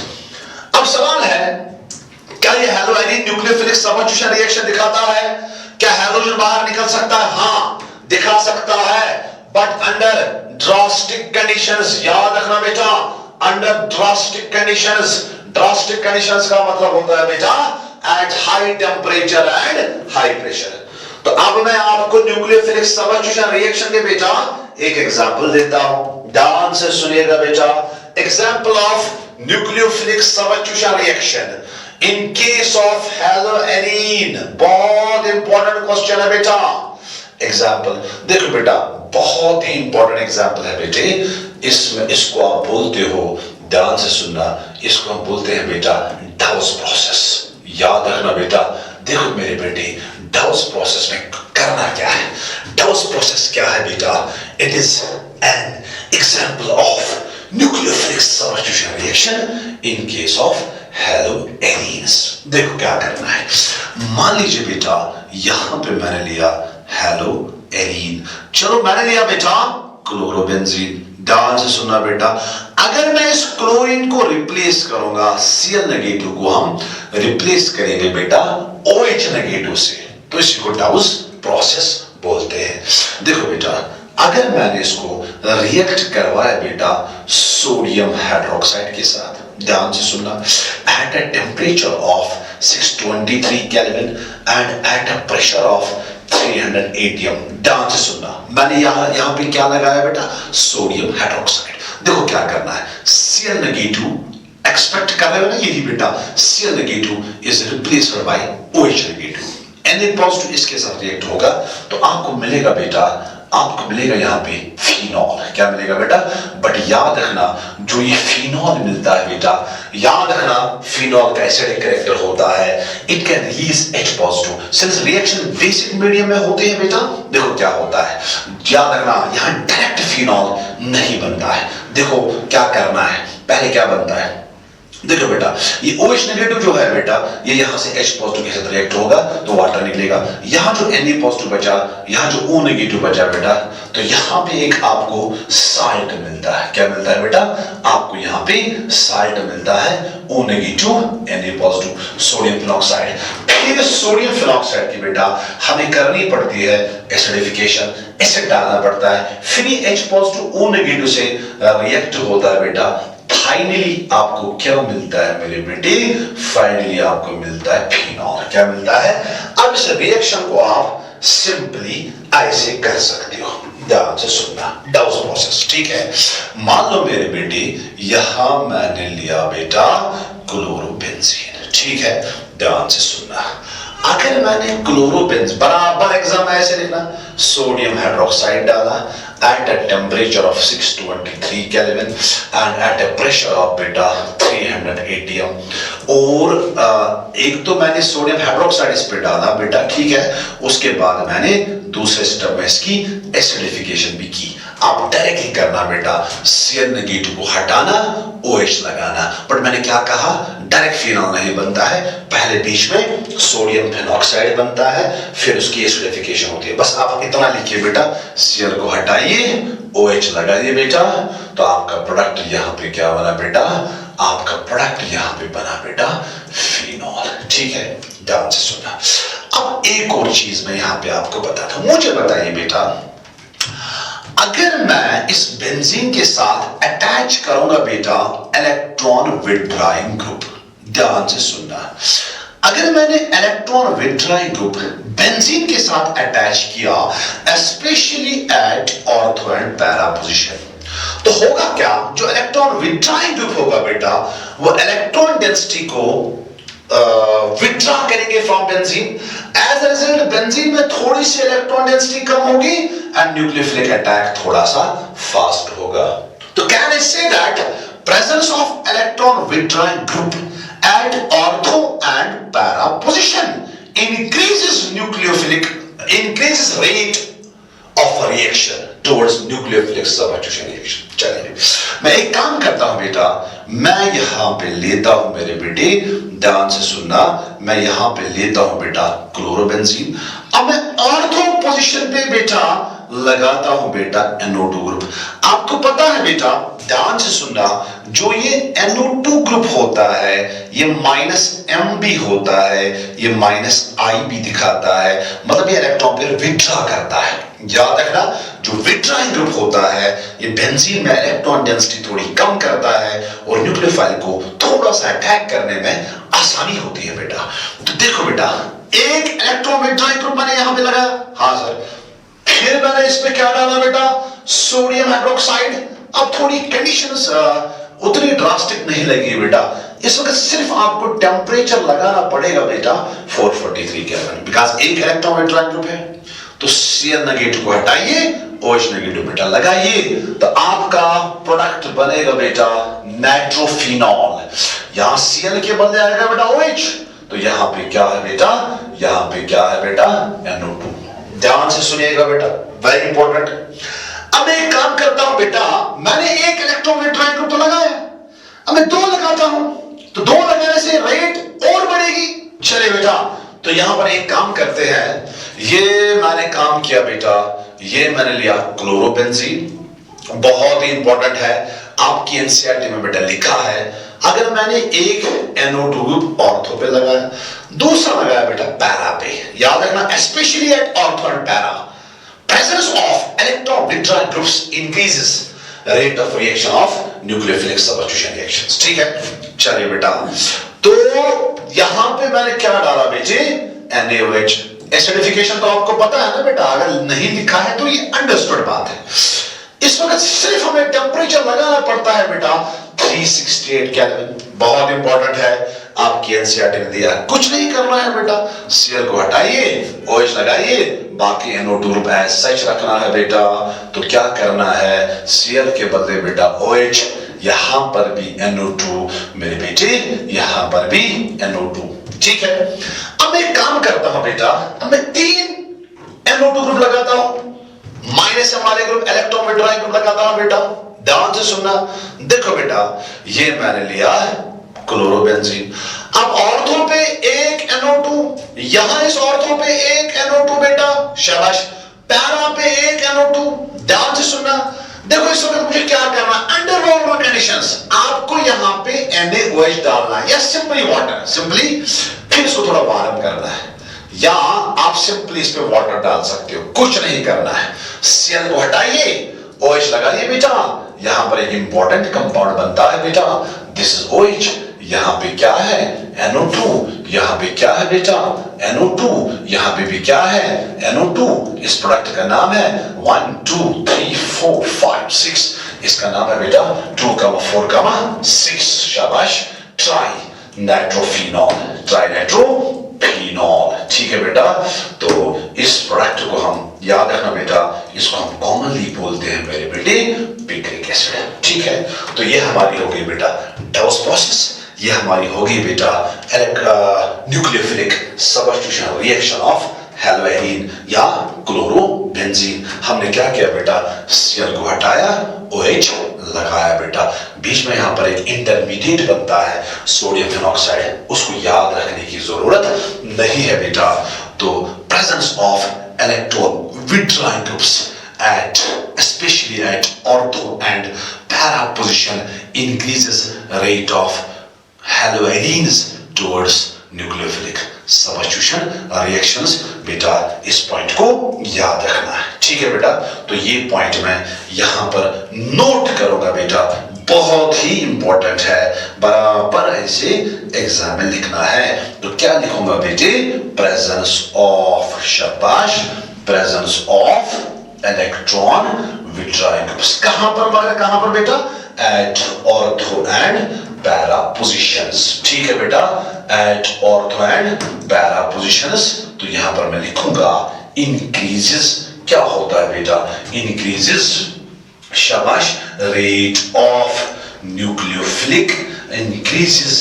अब सवाल है, क्या ये हैलोजेन न्यूक्लियोफिलिक सबस्टिट्यूशन रिएक्शन दिखाता है? क्या हैलोजन बाहर निकल सकता है? हाँ, दिखा सकता है, बट अंडर ड्रास्टिक कंडीशंस। याद रखना बेटा, under drastic conditions. Drastic conditions का मतलब होता है बेटा at high temperature and high pressure. तो अब मैं आपको न्यूक्लियोफिलिक सबस्टिट्यूशन रिएक्शन के बेटा एक एग्जांपल देता हूं, ध्यान से सुनिएगा बेटा। Example of nucleophilic substitution reaction in case of halogen. बहुत इंपॉर्टेंट क्वेश्चन है बेटा। एग्जांपल देखो बेटा, बहुत ही इंपॉर्टेंट एग्जांपल है बेटे। इसमें इसको आप बोलते हो, ध्यान से सुनना, इसको हम बोलते हैं बेटा डाउस प्रोसेस। याद रखना बेटा, देखो मेरे बेटे, डाउस प्रोसेस में करना क्या है? डाउस प्रोसेस क्या है बेटा? It is an example of nucleophilic substitution reaction in case of halogens. देखो क्या करना है, मान लीजिए बेटा यहां पे मैंने लिया हैलोजेन, चलो मैंने लिया बेटा क्लोरोबेंजीन। ध्यान से सुनना बेटा, अगर मैं इस क्लोरीन को रिप्लेस करूंगा, Cl नेगेटिव को हम रिप्लेस करेंगे बेटा OH नेगेटिव से, तो इसी को डाउस प्रोसेस बोलते हैं। देखो बेटा, अगर मैंने इसको रिएक्ट करवाया बेटा सोडियम हाइड्रोक्साइड के साथ, ध्यान से सुनना, at a temperature of 623 kelvin and at a pressure of 300 atm। ध्यान से सुनना, मैंने यहां पे क्या लगाया बेटा? Sodium hydroxide. देखो क्या करना है, Cl नेगेटिव एक्सपेक्ट कर रहे हो ना, यही बेटा Cl negative is replaced by OH negative. Na positive इसके साथ रिएक्ट होगा, तो आपको मिलेगा बेटा, आपको मिलेगा यहाँ पे फिनॉल। क्या मिलेगा बेटा? बट याद रखना, जो ये फिनॉल मिलता है बेटा, याद रखना फिनॉल का एसिडिक कैरेक्टर होता है, it can release H positive. Since reaction basic medium में होते हैं बेटा, देखो क्या होता है, याद रखना यहाँ डायरेक्ट फिनॉल नहीं बनता है। देखो क्या करना है, पहले क्या बनता है, देखो बेटा ये OH नेगेटिव जो है बेटा, ये यहां से H पॉजिटिव के साथ रिएक्ट होगा तो वाटर निकलेगा। यहां जो Na पॉजिटिव बचा, यहां जो O नेगेटिव बचा बेटा, तो यहां पे एक आपको साल्ट मिलता है। क्या मिलता है बेटा? आपको यहां पे साल्ट मिलता है, O negative Na positive, sodium phenoxide. फिर सोडियम फिनॉक्साइड की बेटा हमें करनी पड़ती है एसिडिफिकेशन, एसिड डालना पड़ता है, फिर H पॉजिटिव O नेगेटिव से रिएक्ट होता है बेटा। फाइनली आपको क्या मिलता है मेरे बेटे? फाइनली आपको मिलता है फिनॉल। क्या मिलता है? अब इस रिएक्शन को आप सिंपली ऐसे कर सकते हो, ध्यान से सुनना, डाउस प्रोसेस, ठीक है। मान लो मेरे बेटे यहां मैंने लिया बेटा क्लोरोबेंजीन, ठीक है, ध्यान से सुनना। अगर मैंने क्लोरोबेंजीन बराबर एग्जाम ऐसे लिखना, सोडियम हाइड्रोक्साइड डाला at a temperature of 623 Kelvin and at a pressure of बेटा 300 atm, और एक तो मैंने सोडियम हाइड्रोक्साइड इस पे डाला बेटा, ठीक है, उसके बाद मैंने दूसरे स्टेप में इसकी एसिडिफिकेशन भी की। आप डायरेक्टली करना बेटा, Cl नेगेटिव को हटाना, OH लगाना, बट मैंने क्या कहा, डायरेक्ट फिनॉल नहीं बनता है, पहले बीच में सोडियम फिनॉक्साइड बनता है, फिर उसकी एसिडिफिकेशन होती है। बस आप इतना लिखिए बेटा, Cl को हटाइए, OH लगाइए बेटा, तो आपका प्रोडक्ट यहाँ पे क्या बना बेटा? आपका प्रोडक्ट यहाँ पे बना बेटा फिनॉल, ठीक है, ध्यान से सुनना। अब एक और चीज मैं यहाँ पे आपको बताता हूं, मुझे बताइए बेटा, अगर मैं इस बेंजीन के साथ अटैच करूंगा बेटा इलेक्ट्रॉन विथड्रॉइंग ग्रुप, ध्यान से सुनना, अगर मैंने इलेक्ट्रॉन विथड्रॉइंग ग्रुप बेंजीन के साथ अटैच किया, specially at ortho and para position, तो होगा क्या, जो इलेक्ट्रॉन विड्रॉइंग ग्रुप होगा बेटा, वो इलेक्ट्रॉन डेंसिटी को विड्रॉ करेंगे from benzene. As a result benzene में थोड़ी सी इलेक्ट्रॉन डेंसिटी कम होगी एंड न्यूक्लियोफिलिक अटैक थोड़ा सा फास्ट होगा। तो can I say that presence of electron withdrawing group at ortho and para position increases rate of reaction towards nucleophilic substitution reaction। चलिए मैं एक काम करता हूं बेटा, मैं यहां पे लेता हूं मेरे बेटे, ध्यान से सुनना, मैं यहां पे लेता हूं बेटा क्लोरोबेंजीन। अब मैं ऑर्थो पोजीशन पे बेटा लगाता हूं बेटा NO2 ग्रुप। आपको पता है बेटा, ध्यान से सुनना, जो ये NO2 ग्रुप होता है ये -M भी होता है, ये -I भी दिखाता है, मतलब ये इलेक्ट्रॉन पेयर विड्रॉ करता है। याद रखना, जो विड्रॉइंग ग्रुप होता है ये बेंजीन में इलेक्ट्रॉन डेंसिटी थोड़ी कम करता है और न्यूक्लियोफाइल को थोड़ा सा अटैक करने में आसानी होती है बेटा। तो देखो बेटा, एक इलेक्ट्रॉन विड्रॉइंग ग्रुप मैंने यहां पे लगाया, हाँ सर, फिर मैंने इसमें क्या डाला बेटा, सोडियम हाइड्रोक्साइड। अब थोड़ी कंडीशंस उतनी ड्रास्टिक नहीं लगी बेटा, इस वक्त सिर्फ आपको टेम्परेचर लगाना पड़ेगा बेटा 443 केल्विन, बिकॉज एक इलेक्ट्रॉन विड्रॉइंग ग्रुप है। तो Cl नेगेटिव को हटाइए, OH नेगेटिव बेटा लगाइए, तो आपका प्रोडक्ट बनेगा बेटा नाइट्रोफिनॉल। यहां Cl के बदले आएगा बेटा OH, तो यहां पे क्या है बेटा, यहां पे क्या है बेटा NO2। ध्यान से सुनिएगा बेटा, वेरी इंपॉर्टेंट। अब मैं एक काम करता हूं बेटा, मैंने एक इलेक्ट्रॉन विड्रॉइंग ग्रुप तो लगाया, अब मैं दो लगाता हूं, तो दो लगाने से रेट और बढ़ेगी। चलिए बेटा, तो यहां पर एक काम करते हैं, ये मैंने काम किया बेटा, ये मैंने लिया क्लोरोबेंजीन, बहुत ही इंपॉर्टेंट है, आपकी एनसीईआरटी में बेटा लिखा है, अगर मैंने एक NO2 ग्रुप ऑर्थो पे लगाया, दूसरा लगाया बेटा पैरा पे, याद रखना specially at ortho and para, presence of electron withdrawing groups increases rate of reaction of nucleophilic substitution reactions। ठीक है, चलिए बेटा, तो यहां पे मैंने क्या डाला बेटे, NaOH। एसिडिफिकेशन तो आपको पता है ना बेटा, अगर नहीं लिखा है तो ये अंडरस्टूड बात है। इस वक्त सिर्फ हमें टेम्परेचर लगाना पड़ता है बेटा 368 केल्विन, बहुत इंपॉर्टेंट है, आपकी एनसीईआरटी ने दिया, कुछ नहीं करना है बेटा, Cl को हटाइए, OH लगाइए, बाकी NO2 ग्रुप एज सच रखना है बेटा। तो क्या करना है, Cl के बदले बेटा OH, यहां पर भी NO2 मेरे बेटे, यहां पर भी NO2। ठीक है, अब मैं काम करता हूं बेटा, अब मैं 3 NO2 ग्रुप लगाता हूं, -M वाले ग्रुप इलेक्ट्रॉन विड्रॉइंग ग्रुप लगाता हूं बेटा। ध्यान से सुनना, देखो बेटा, ये मैंने लिया क्लोरोबेंजीन। अब ऑर्थो पे एक NO2, यहां इस ऑर्थो पे एक NO2 बेटा, शाबाश, पैरा पे एक NO2। ध्यान से सुनना, देखो इस वक्त मुझे क्या करना, अंडर नॉर्मल कंडीशंस आपको यहां पे NaOH डालना है, या सिंपली वाटर, सिंपली, फिर इसको थोड़ा वार्म करना है, या आप सिंपली इस पे वाटर डाल सकते हो, कुछ नहीं करना है। Cl को हटाइए, OH लगाइए बेटा, यहां पर एक इंपॉर्टेंट कंपाउंड बनता है बेटा, दिस इज OH, यहां पे क्या है NO2, यहां पे क्या है बेटा NO2, यहां पे भी क्या है NO2। इस प्रोडक्ट का नाम है 1 2 3 4 5 6, इसका नाम है बेटा 2, 4, 6, शाबाश, ट्राई नाइट्रोफिनॉल, ट्राई नाइट्रोफिनॉल। ठीक है बेटा, तो इस प्रोडक्ट को हम याद रखना बेटा, इसको हम कॉमनली बोलते हैं मेरे बेटे पिक्रिक एसिड। ठीक है, तो ये हमारी हो गई बेटा डाउस प्रोसेस, ये हमारी होगी बेटा nucleophilic substitution reaction of haloarene या क्लोरोबेंजीन। हमने क्या किया बेटा, Cl को हटाया, OH लगाया बेटा, बीच में यहां पर एक इंटरमीडिएट बनता है सोडियम फिनॉक्साइड, उसको याद रखने की जरूरत नहीं है बेटा। तो presence of electron withdrawing groups at especially at ortho and para position increases rate of haloarenes towards nucleophilic substitution reactions। बेटा इस पॉइंट को याद रखना है, ठीक है बेटा। तो ये पॉइंट मैं यहां पर नोट करूंगा बेटा, बहुत ही इंपॉर्टेंट है, बराबर ऐसे एग्जाम में लिखना है। तो क्या लिखूंगा बेटे, प्रेजेंस ऑफ, शाबाश, presence of electron withdrawing groups. कहां पर बेटा? At ortho and para positions. ठीक है बेटा, at ortho and para positions. तो यहां पर मैं लिखूंगा increases. क्या होता है बेटा? Increases, शाबाश, rate of nucleophilic, increases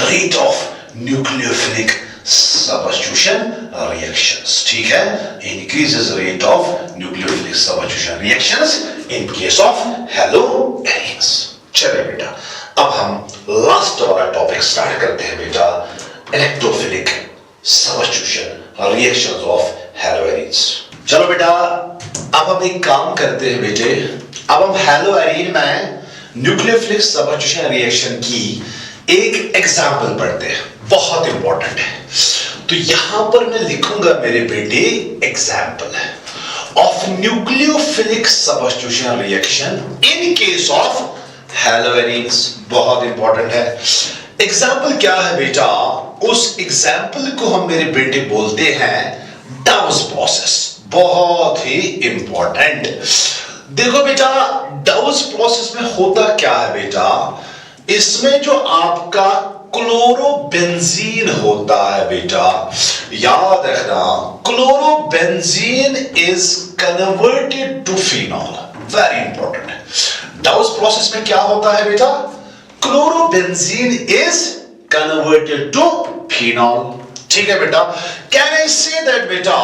rate of nucleophilic substitution reactions. ठीक है, increases rate of nucleophilic substitution reactions in case of haloarenes. चलिए बेटा, अब हम लास्ट वाला टॉपिक स्टार्ट करते हैं बेटा, इलेक्ट्रोफिलिक सबस्टिट्यूशन रिएक्शंस ऑफ हैलोएरीन्स. चलो बेटा, अब हम एक काम करते हैं बेटे, अब हम हैलोएरीन में न्यूक्लियोफिलिक सबस्टिट्यूशन रिएक्शन की एक एग्जांपल पढ़ते हैं, बहुत इंपॉर्टेंट है. तो यहां पर मैं लिखूंगा मेरे बेटे example of nucleophilic substitution reaction in case of haloarenes. बहुत इंपॉर्टेंट है. एग्जांपल क्या है बेटा? उस एग्जांपल को हम मेरे बेटे बोलते हैं डाउस प्रोसेस. बहुत ही इंपॉर्टेंट. देखो बेटा, डाउस प्रोसेस में होता क्या है बेटा, इसमें जो आपका क्लोरोबेंजीन होता है बेटा, याद रखना, chlorobenzene is converted to phenol. Very important. Dow's process में क्या होता है बेटा? Chlorobenzene is converted to phenol. ठीक है बेटा. कैन आई से दैट बेटा,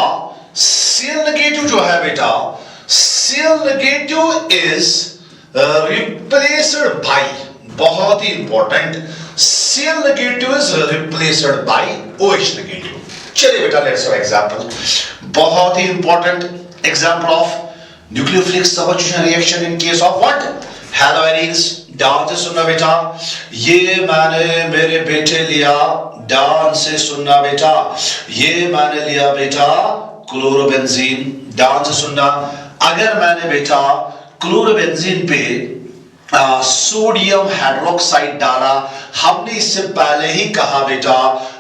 Cl नेगेटिव जो है बेटा, Cl negative is replaced by, बहुत ही important, Cl negative is replaced by OH negative. चलिए बेटा, लेट्स हैव एग्जांपल. बहुत ही important example of nucleophilic substitution reaction in case of what? Haloarenes. ध्यान से सुनना बेटा, ये मैंने मेरे बेटे लिया, ध्यान से सुनना बेटा, ये मैंने लिया बेटा क्लोरोबेंजीन. ध्यान से सुनना, अगर मैंने बेटा क्लोरोबेंजीन पे सोडियम हाइड्रोक्साइड डाला, हमने इससे पहले ही कहा बेटा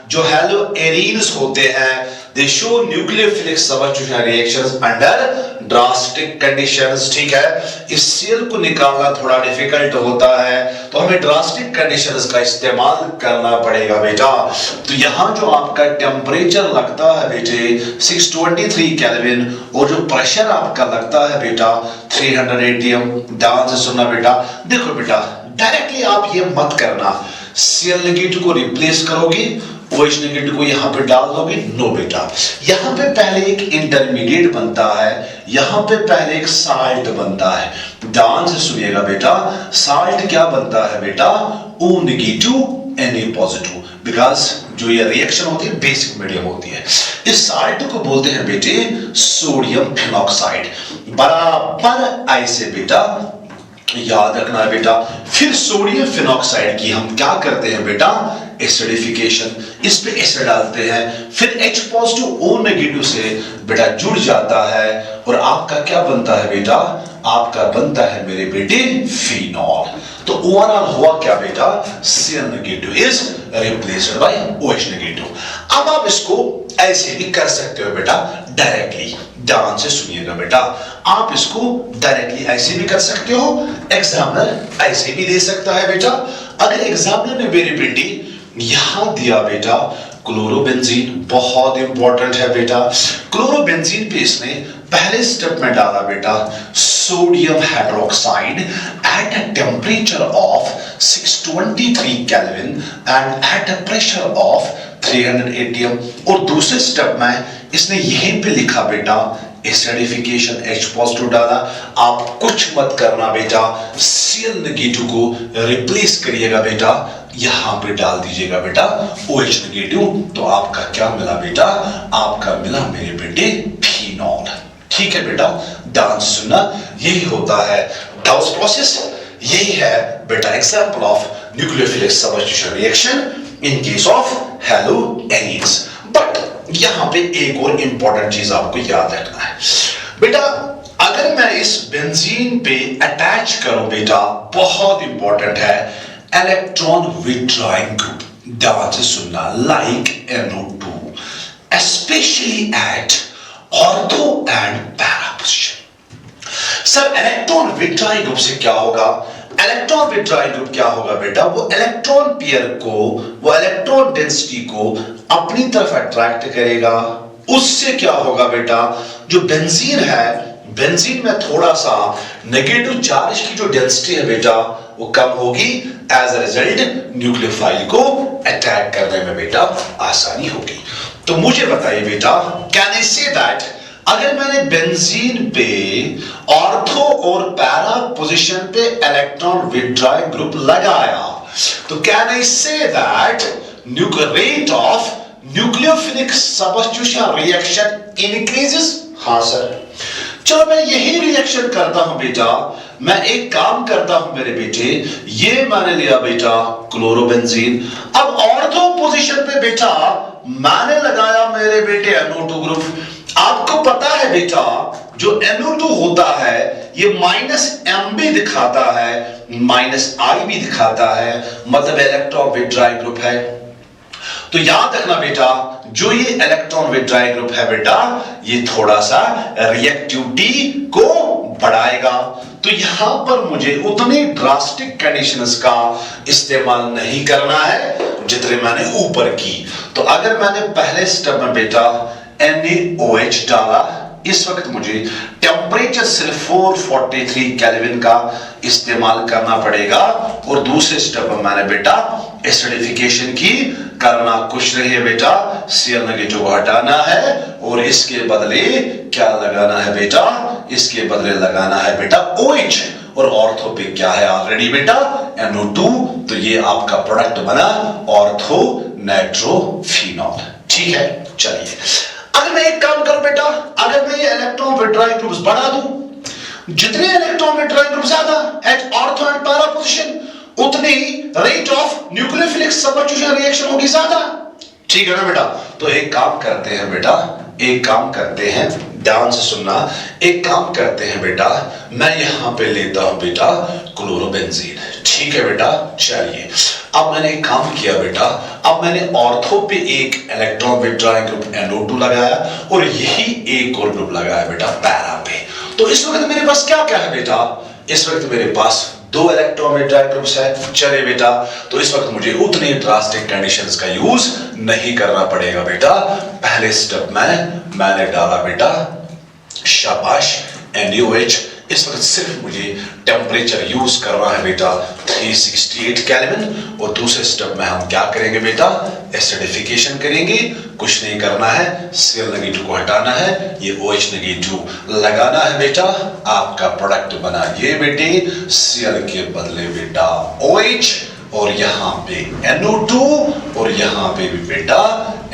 जो हैलोएरीन्स होते हैं दे show nucleophilic substitution reactions under drastic conditions. ठीक है, इस Cl को निकालना थोड़ा डिफिकल्ट होता है, तो हमें ड्रास्टिक कंडीशंस का इस्तेमाल करना पड़ेगा बेटा. तो यहां जो आपका टेम्परेचर लगता है बेटे 623 केल्विन, और जो प्रेशर आपका लगता है बेटा 300 atm. ध्यान से सुनना बेटा. देखो बेटा, डायरेक्टली आप ये मत करना, Cl नेगेटिव को रिप्लेस करोगे, OH नेगेटिव को यहां पे डाल दोगे. नो बेटा, यहां पे पहले एक इंटरमीडिएट बनता है, यहां पे पहले एक साल्ट बनता है. ध्यान से सुनिएगा बेटा, साल्ट क्या बनता है बेटा? O negative Na positive, because जो ये रिएक्शन होती है बेसिक मीडियम होती है. इस साल्ट को बोलते हैं बेटे सोडियम फिनॉक्साइड. बराबर ऐसे बेटा याद रखना है बेटा. फिर सोडियम फिनॉक्साइड की हम क्या करते हैं बेटा? एसिडिफिकेशन. इस पे एसिड डालते हैं, फिर H पॉजिटिव O नेगेटिव से बेटा जुड़ जाता है, और आपका क्या बनता है बेटा? आपका बनता है मेरे बेटे फिनॉल. तो ओवरऑल हुआ क्या बेटा? Cl negative is replaced by OH negative. अब आप इसको ऐसे भी कर सकते हो बेटा डायरेक्टली. ध्यान से सुनिएगा बेटा, आप इसको डायरेक्टली ऐसे भी कर सकते हो, एग्जामिनर ऐसे भी दे सकता है बेटा. अगर एग्जामिनर ने मेरे बेटे यहां दिया बेटा क्लोरोबेंजीन, बहुत इंपॉर्टेंट है बेटा, क्लोरोबेंजीन पे इसने पहले स्टेप में डाला बेटा sodium hydroxide at a temperature of 623 kelvin and at a pressure of 300 atm. और दूसरे स्टेप में इसने यहीं पे लिखा बेटा एसिडिफिकेशन, H पॉजिटिव डाला. आप कुछ मत करना बेटा, Cl नेगेटिव को रिप्लेस करिएगा बेटा, यहां पे डाल दीजिएगा बेटा OH नेगेटिव. तो आपका क्या मिला बेटा? आपका मिला मेरे बेटे फिनॉल. ठीक है बेटा, ध्यान से सुनना, यही होता है डाउस प्रोसेस. यही है बेटा example of nucleophilic substitution reaction in case of haloarenes. But यहां पे एक और इंपॉर्टेंट चीज आपको याद रखना है बेटा. अगर मैं इस बेंजीन पे अटैच करूं बेटा, बहुत इंपॉर्टेंट है, इलेक्ट्रॉन विथड्रॉइंग ग्रुप. ध्यान से सुनना, like NO2, specially at ortho and para position. Sir electron withdrawing group से क्या होगा? इलेक्ट्रॉन विथड्रॉइंग ग्रुप क्या होगा बेटा? वो इलेक्ट्रॉन पेयर को, वो इलेक्ट्रॉन डेंसिटी को अपनी तरफ अट्रैक्ट करेगा। उससे क्या होगा बेटा? जो बेंजीन है, बेंजीन में थोड़ा सा नेगेटिव चार्ज की जो डेंसिटी है बेटा वो कम होगी। एज अ रिजल्ट न्यूक्लियोफाइल को अटैक करने में बेटा आसानी होगी। तो मुझे बताइए बेटा, कैन आई से दैट अगर मैंने बेंजीन पे ऑर्थो और पैरा पोजीशन पे इलेक्ट्रॉन विथड्रॉइंग ग्रुप लगाया, तो can I say that rate of nucleophilic substitution reaction increases? हाँ सर। चलो मैं यही रिएक्शन करता हूं बेटा, मैं एक काम करता हूं मेरे बेटे, ये मैंने लिया बेटा क्लोरोबेंजीन। अब ऑर्थो पोजीशन पे बेटा मैंने लगाया मेरे बेटे NO2 ग्रुप। आपको पता है बेटा जो NO2 होता है ये -M भी दिखाता है, -I भी दिखाता है, मतलब इलेक्ट्रॉन विथड्रॉइंग ग्रुप है। तो याद रखना बेटा, जो ये इलेक्ट्रॉन विथड्रॉइंग ग्रुप है बेटा, ये थोड़ा सा रिएक्टिविटी को बढ़ाएगा। तो यहां पर मुझे उतनी ड्रास्टिक कंडीशंस का इस्तेमाल नहीं करना है जितने मैंने ऊपर की। तो अगर मैंने पहले स्टेप में बेटा NaOH डाला, इस वक्त मुझे टेम्परेचर सिर्फ 443 केल्विन का इस्तेमाल करना पड़ेगा। और दूसरे स्टेप में मैंने बेटा एसिडिफिकेशन की, करना कुछ नहीं है बेटा, Cl नेगेटिव को हटाना है और इसके बदले क्या लगाना है बेटा? इसके बदले लगाना है बेटा OH। और ऑर्थो पे क्या है ऑलरेडी बेटा? NO2। तो ये आपका प्रोडक्ट बना ऑर्थो नाइट्रोफिनॉल। ठीक है, चलिए अगर मैं एक काम करूं बेटा, अगर मैं ये इलेक्ट्रॉन विथड्रॉइंग ग्रुप्स बढ़ा दूं, जितने इलेक्ट्रॉन विथड्रॉइंग ग्रुप ज्यादा at ortho and para position, उतनी rate of nucleophilic substitution reaction होगी ज्यादा। ठीक है ना बेटा? तो एक काम करते हैं बेटा, एक काम करते हैं, ध्यान से सुनना, एक काम करते हैं बेटा, मैं यहां पे लेता हूं बेटा क्लोरोबेंजीन। ठीक है बेटा, चलिए अब मैंने एक काम किया बेटा, अब मैंने ऑर्थो पे एक इलेक्ट्रॉन विथड्रॉइंग ग्रुप NO2 लगाया और यही एक और ग्रुप लगाया बेटा पैरा पे। तो इस वक्त मेरे पास क्या क्या है बेटा? इस वक्त मेरे पास 2 इलेक्ट्रॉन विथड्रॉइंग ग्रुप्स है। चले बेटा, तो इस वक्त मुझे उतनी ड्रास्टिक कंडीशंस का यूज नहीं करना पड़ेगा बेटा। पहले स्टेप में मैंने डाला बेटा, शाबाश, NaOH। इस वक्त सिर्फ मुझे टेम्परेचर यूज करना है बेटा 368 केल्विन। और दूसरे स्टेप में हम क्या करेंगे बेटा? एसिडिफिकेशन करेंगे। कुछ नहीं करना है, Cl नेगेटिव को हटाना है, ये OH नेगेटिव लगाना है बेटा। आपका प्रोडक्ट बना ये बेटे, Cl के बदले बेटा OH और यहां पे NO2 और यहां पे भी बेटा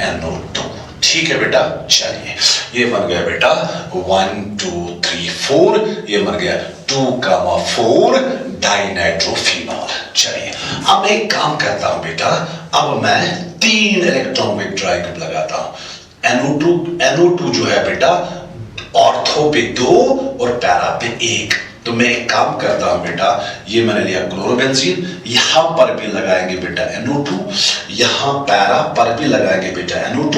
NO2। ठीक है बेटा, चलिए ये बन गया बेटा 1 2 3 4, ये बन गया 2,4 डाइनाइट्रोफिनॉल। चलिए अब मैं एक काम करता हूं बेटा, अब मैं 3 इलेक्ट्रॉन विथड्रॉइंग ग्रुप लगाता हूं। NO2 जो है बेटा ऑर्थो पे 2 और पैरा पे 1। तो मैं एक काम करता हूं बेटा, ये मैंने लिया क्लोरोबेंजीन, यहां पर भी लगाएंगे बेटा NO2, यहां पैरा पर भी लगाएंगे बेटा NO2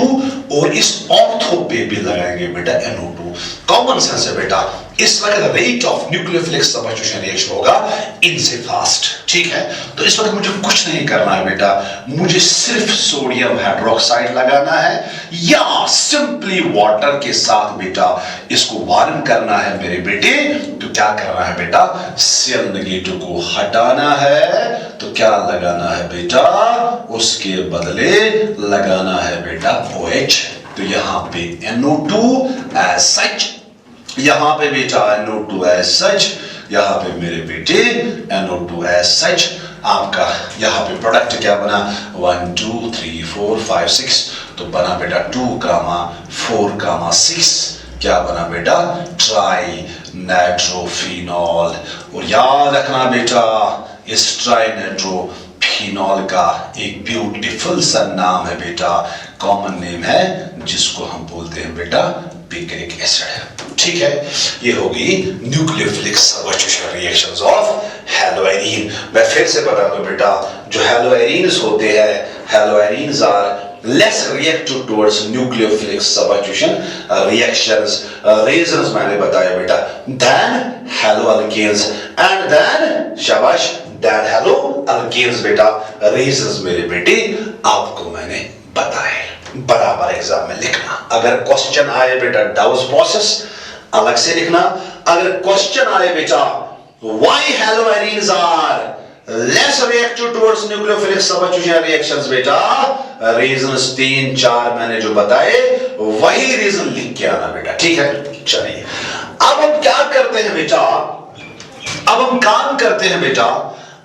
और इस ऑर्थो पे भी लगाएंगे बेटा NO2। कॉमन सेंस है बेटा, इस वक्त rate of nucleophilic substitution reaction होगा इनसे फास्ट। ठीक है, तो इस वक्त मुझे कुछ नहीं करना है बेटा, मुझे सिर्फ सोडियम हाइड्रोक्साइड लगाना है या सिंपली वाटर के साथ बेटा इसको वार्म करना है मेरे बेटे। तो क्या करना है बेटा? Cl नेगेटिव को हटाना है, तो क्या लगाना है बेटा? उसके बदले लगाना है बेटा OH। तो यहां पे NO2 एज सच, यहां पे बेटा NO2 एज सच, यहां पे मेरे बेटे NO2 एज सच। आपका यहां पे प्रोडक्ट क्या बना? 1 2 3 4 5 6। तो बना बेटा 2,4,6। क्या बना बेटा? Try nitrophenol. और याद रखना बेटा, इस ट्राई नाइट्रोफिनॉल का एक ब्यूटीफुल सा नाम है बेटा, कॉमन नेम है जिसको हम बोलते हैं बेटा पिक्रिक एसिड। ठीक है, ये होगी न्यूक्लियोफिलिक सब्स्टिट्यूशन रिएक्शंस ऑफ हैलोआइरीन। मैं फिर से बता दूं बेटा, जो हैलोआइरीन्स होते हैं, हैलोआइरीन्स are less reactive towards nucleophilic substitution reactions, reasons मैंने बताया बेटा, than haloalkanes and then शाबाश than haloalkanes बेटा, reasons मेरे बेटे आपको मैंने बताए। बराबर एग्जाम में लिखना, अगर क्वेश्चन आए बेटा डाउस प्रोसेस अलग से लिखना, अगर क्वेश्चन आए बेटा why haloarenes are less reactive towards nucleophilic substitution reactions बेटा, रीजंस 3-4 मैंने जो बताए वही रीजन लिख के आना बेटा, ठीक है। चलिए अब हम क्या करते हैं बेटा, अब हम काम करते हैं बेटा,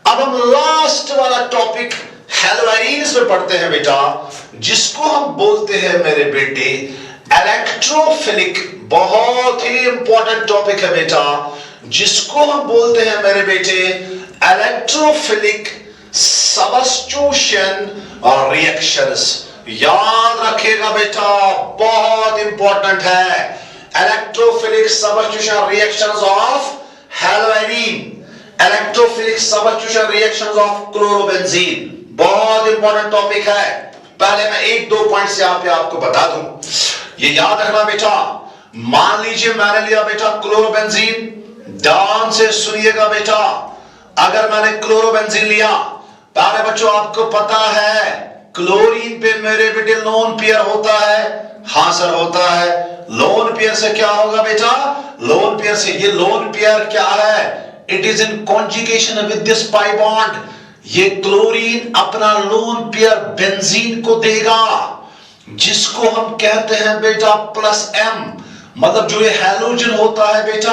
अब हम लास्ट वाला टॉपिक हैलोएरीन्स में पढ़ते हैं बेटा, जिसको हम बोलते हैं मेरे बेटे इलेक्ट्रोफिलिक। बहुत ही इंपॉर्टेंट टॉपिक है बेटा, जिसको हम बोलते हैं मेरे बेटे इलेक्ट्रोफिलिक सबस्टिट्यूशन और रिएक्शंस। याद रखिएगा बेटा, बहुत इंपॉर्टेंट है electrophilic substitution reactions of haloarene, electrophilic substitution reactions of chlorobenzene. बहुत इंपॉर्टेंट टॉपिक है। पहले मैं 1-2 पॉइंट से यहाँ पे आपको बता दूं, ये याद रखना बेटा। मान लीजिए मैंने लिया बेटा क्लोरोबेंजीन, ध्यान से सुनिएगा बेटा, अगर मैंने क्लोरोबेंजीन लिया, प्यारे बच्चों आपको पता है क्लोरीन पे मेरे बेटे लोन पेयर होता है, हाँ सर होता है। लोन पेयर से क्या होगा बेटा, लोन पेयर से, ये लोन पेयर क्या है, it is in conjugation with this pi bond. ये क्लोरीन अपना लोन पेयर बेंजीन को देगा, जिसको हम कहते हैं बेटा प्लस एम। मतलब जो ये हैलोजन होता है बेटा,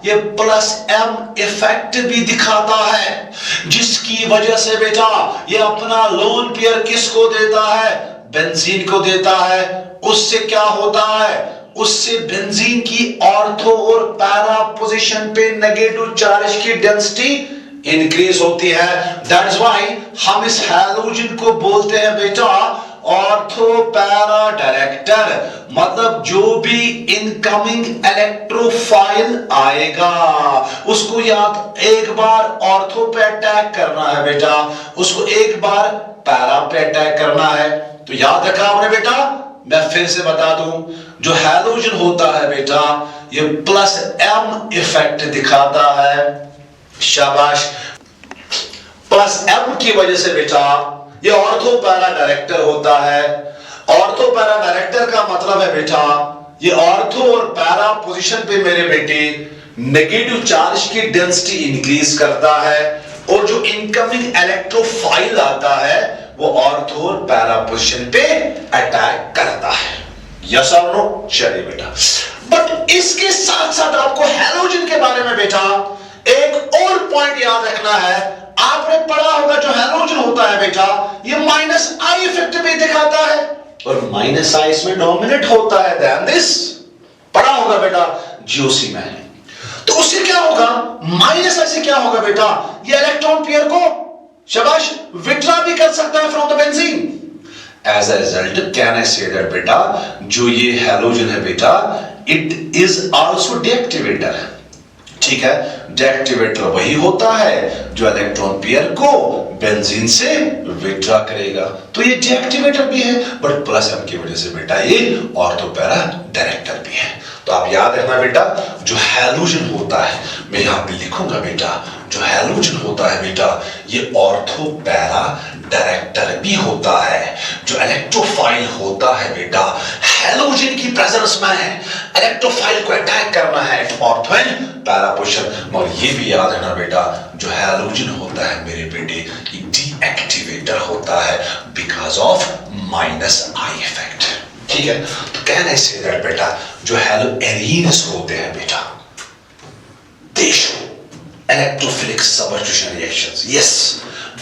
ये प्लस एम इफेक्ट भी दिखाता है, जिसकी वजह से बेटा ये अपना लोन पेयर किसको देता है, बेंजीन को देता है। उससे क्या होता है, उससे बेंजीन की ऑर्थो और पैरा पोजीशन पे नेगेटिव चार्ज की डेंसिटी इंक्रीज होती है। दैट्स व्हाई हम इस हैलोजन को बोलते हैं बेटा ऑर्थो पैरा डायरेक्टर। मतलब जो भी इनकमिंग इलेक्ट्रोफाइल आएगा उसको याद एक बार ऑर्थो पे अटैक करना है बेटा, उसको एक बार पैरा पे अटैक करना है। तो याद रखा आपने बेटा, मैं फिर से बता दूं, जो हैलोजन होता है बेटा ये प्लस एम इफेक्ट दिखाता है। शाबाश, प्लस एम की वजह से बेटा ये ऑर्थो पैरा डायरेक्टर होता है। ऑर्थो पैरा डायरेक्टर का मतलब है बेटा ये ऑर्थो और पैरा पोजीशन पे मेरे बेटे नेगेटिव चार्ज की डेंसिटी इंक्रीज करता है, और जो इनकमिंग इलेक्ट्रोफाइल आता है वो ऑर्थो और पैरा पोजीशन पे अटैक करता है। यस और नो? चलिए बेटा, बट इसके साथ साथ आपको हैलोजन के बारे में बेटा एक और पॉइंट याद रखना है। आपने पढ़ा होगा जो हैलोजन होता है बेटा ये माइनस आई इफेक्ट भी दिखाता है, और माइनस आई इसमें डोमिनेट होता है देन दिस। पढ़ा होगा बेटा जीओसी में। तो उससे क्या होगा, माइनस आई से क्या होगा बेटा, ये इलेक्ट्रॉन पेयर को शाबाश विड्रॉ भी कर सकता है from the benzene. As a result can I say that बेटा जो ये हैलोजन है बेटा इट इज आल्सो डीएक्टिवेटर। ठीक है, डीएक्टिवेटर वही होता है जो इलेक्ट्रॉन पेयर को बेंजीन से विड्रॉ करेगा। तो ये डीएक्टिवेटर भी है, बट प्लस एम की वजह से बेटा ये ऑर्थो पैरा डायरेक्टर भी है। तो आप याद रखना बेटा जो हैलोजन होता है, मैं यहां पे लिखूंगा बेटा, जो हैलोजन होता है बेटा ये ऑर्थो पैरा डायरेक्टर भी होता है। जो इलेक्ट्रोफाइल होता है बेटा हैलोजन की प्रेजेंस में इलेक्ट्रोफाइल को अटैक करना है at ortho and para position. और ये भी याद रखना बेटा जो हैलोजन होता है मेरे बेटे ये डीएक्टिवेटर होता है because of minus I effect. ठीक है, तो कैन आई से दैट बेटा जो हैलोएरीन्स होते हैं बेटा दे show electrophilic substitution reactions. Yes,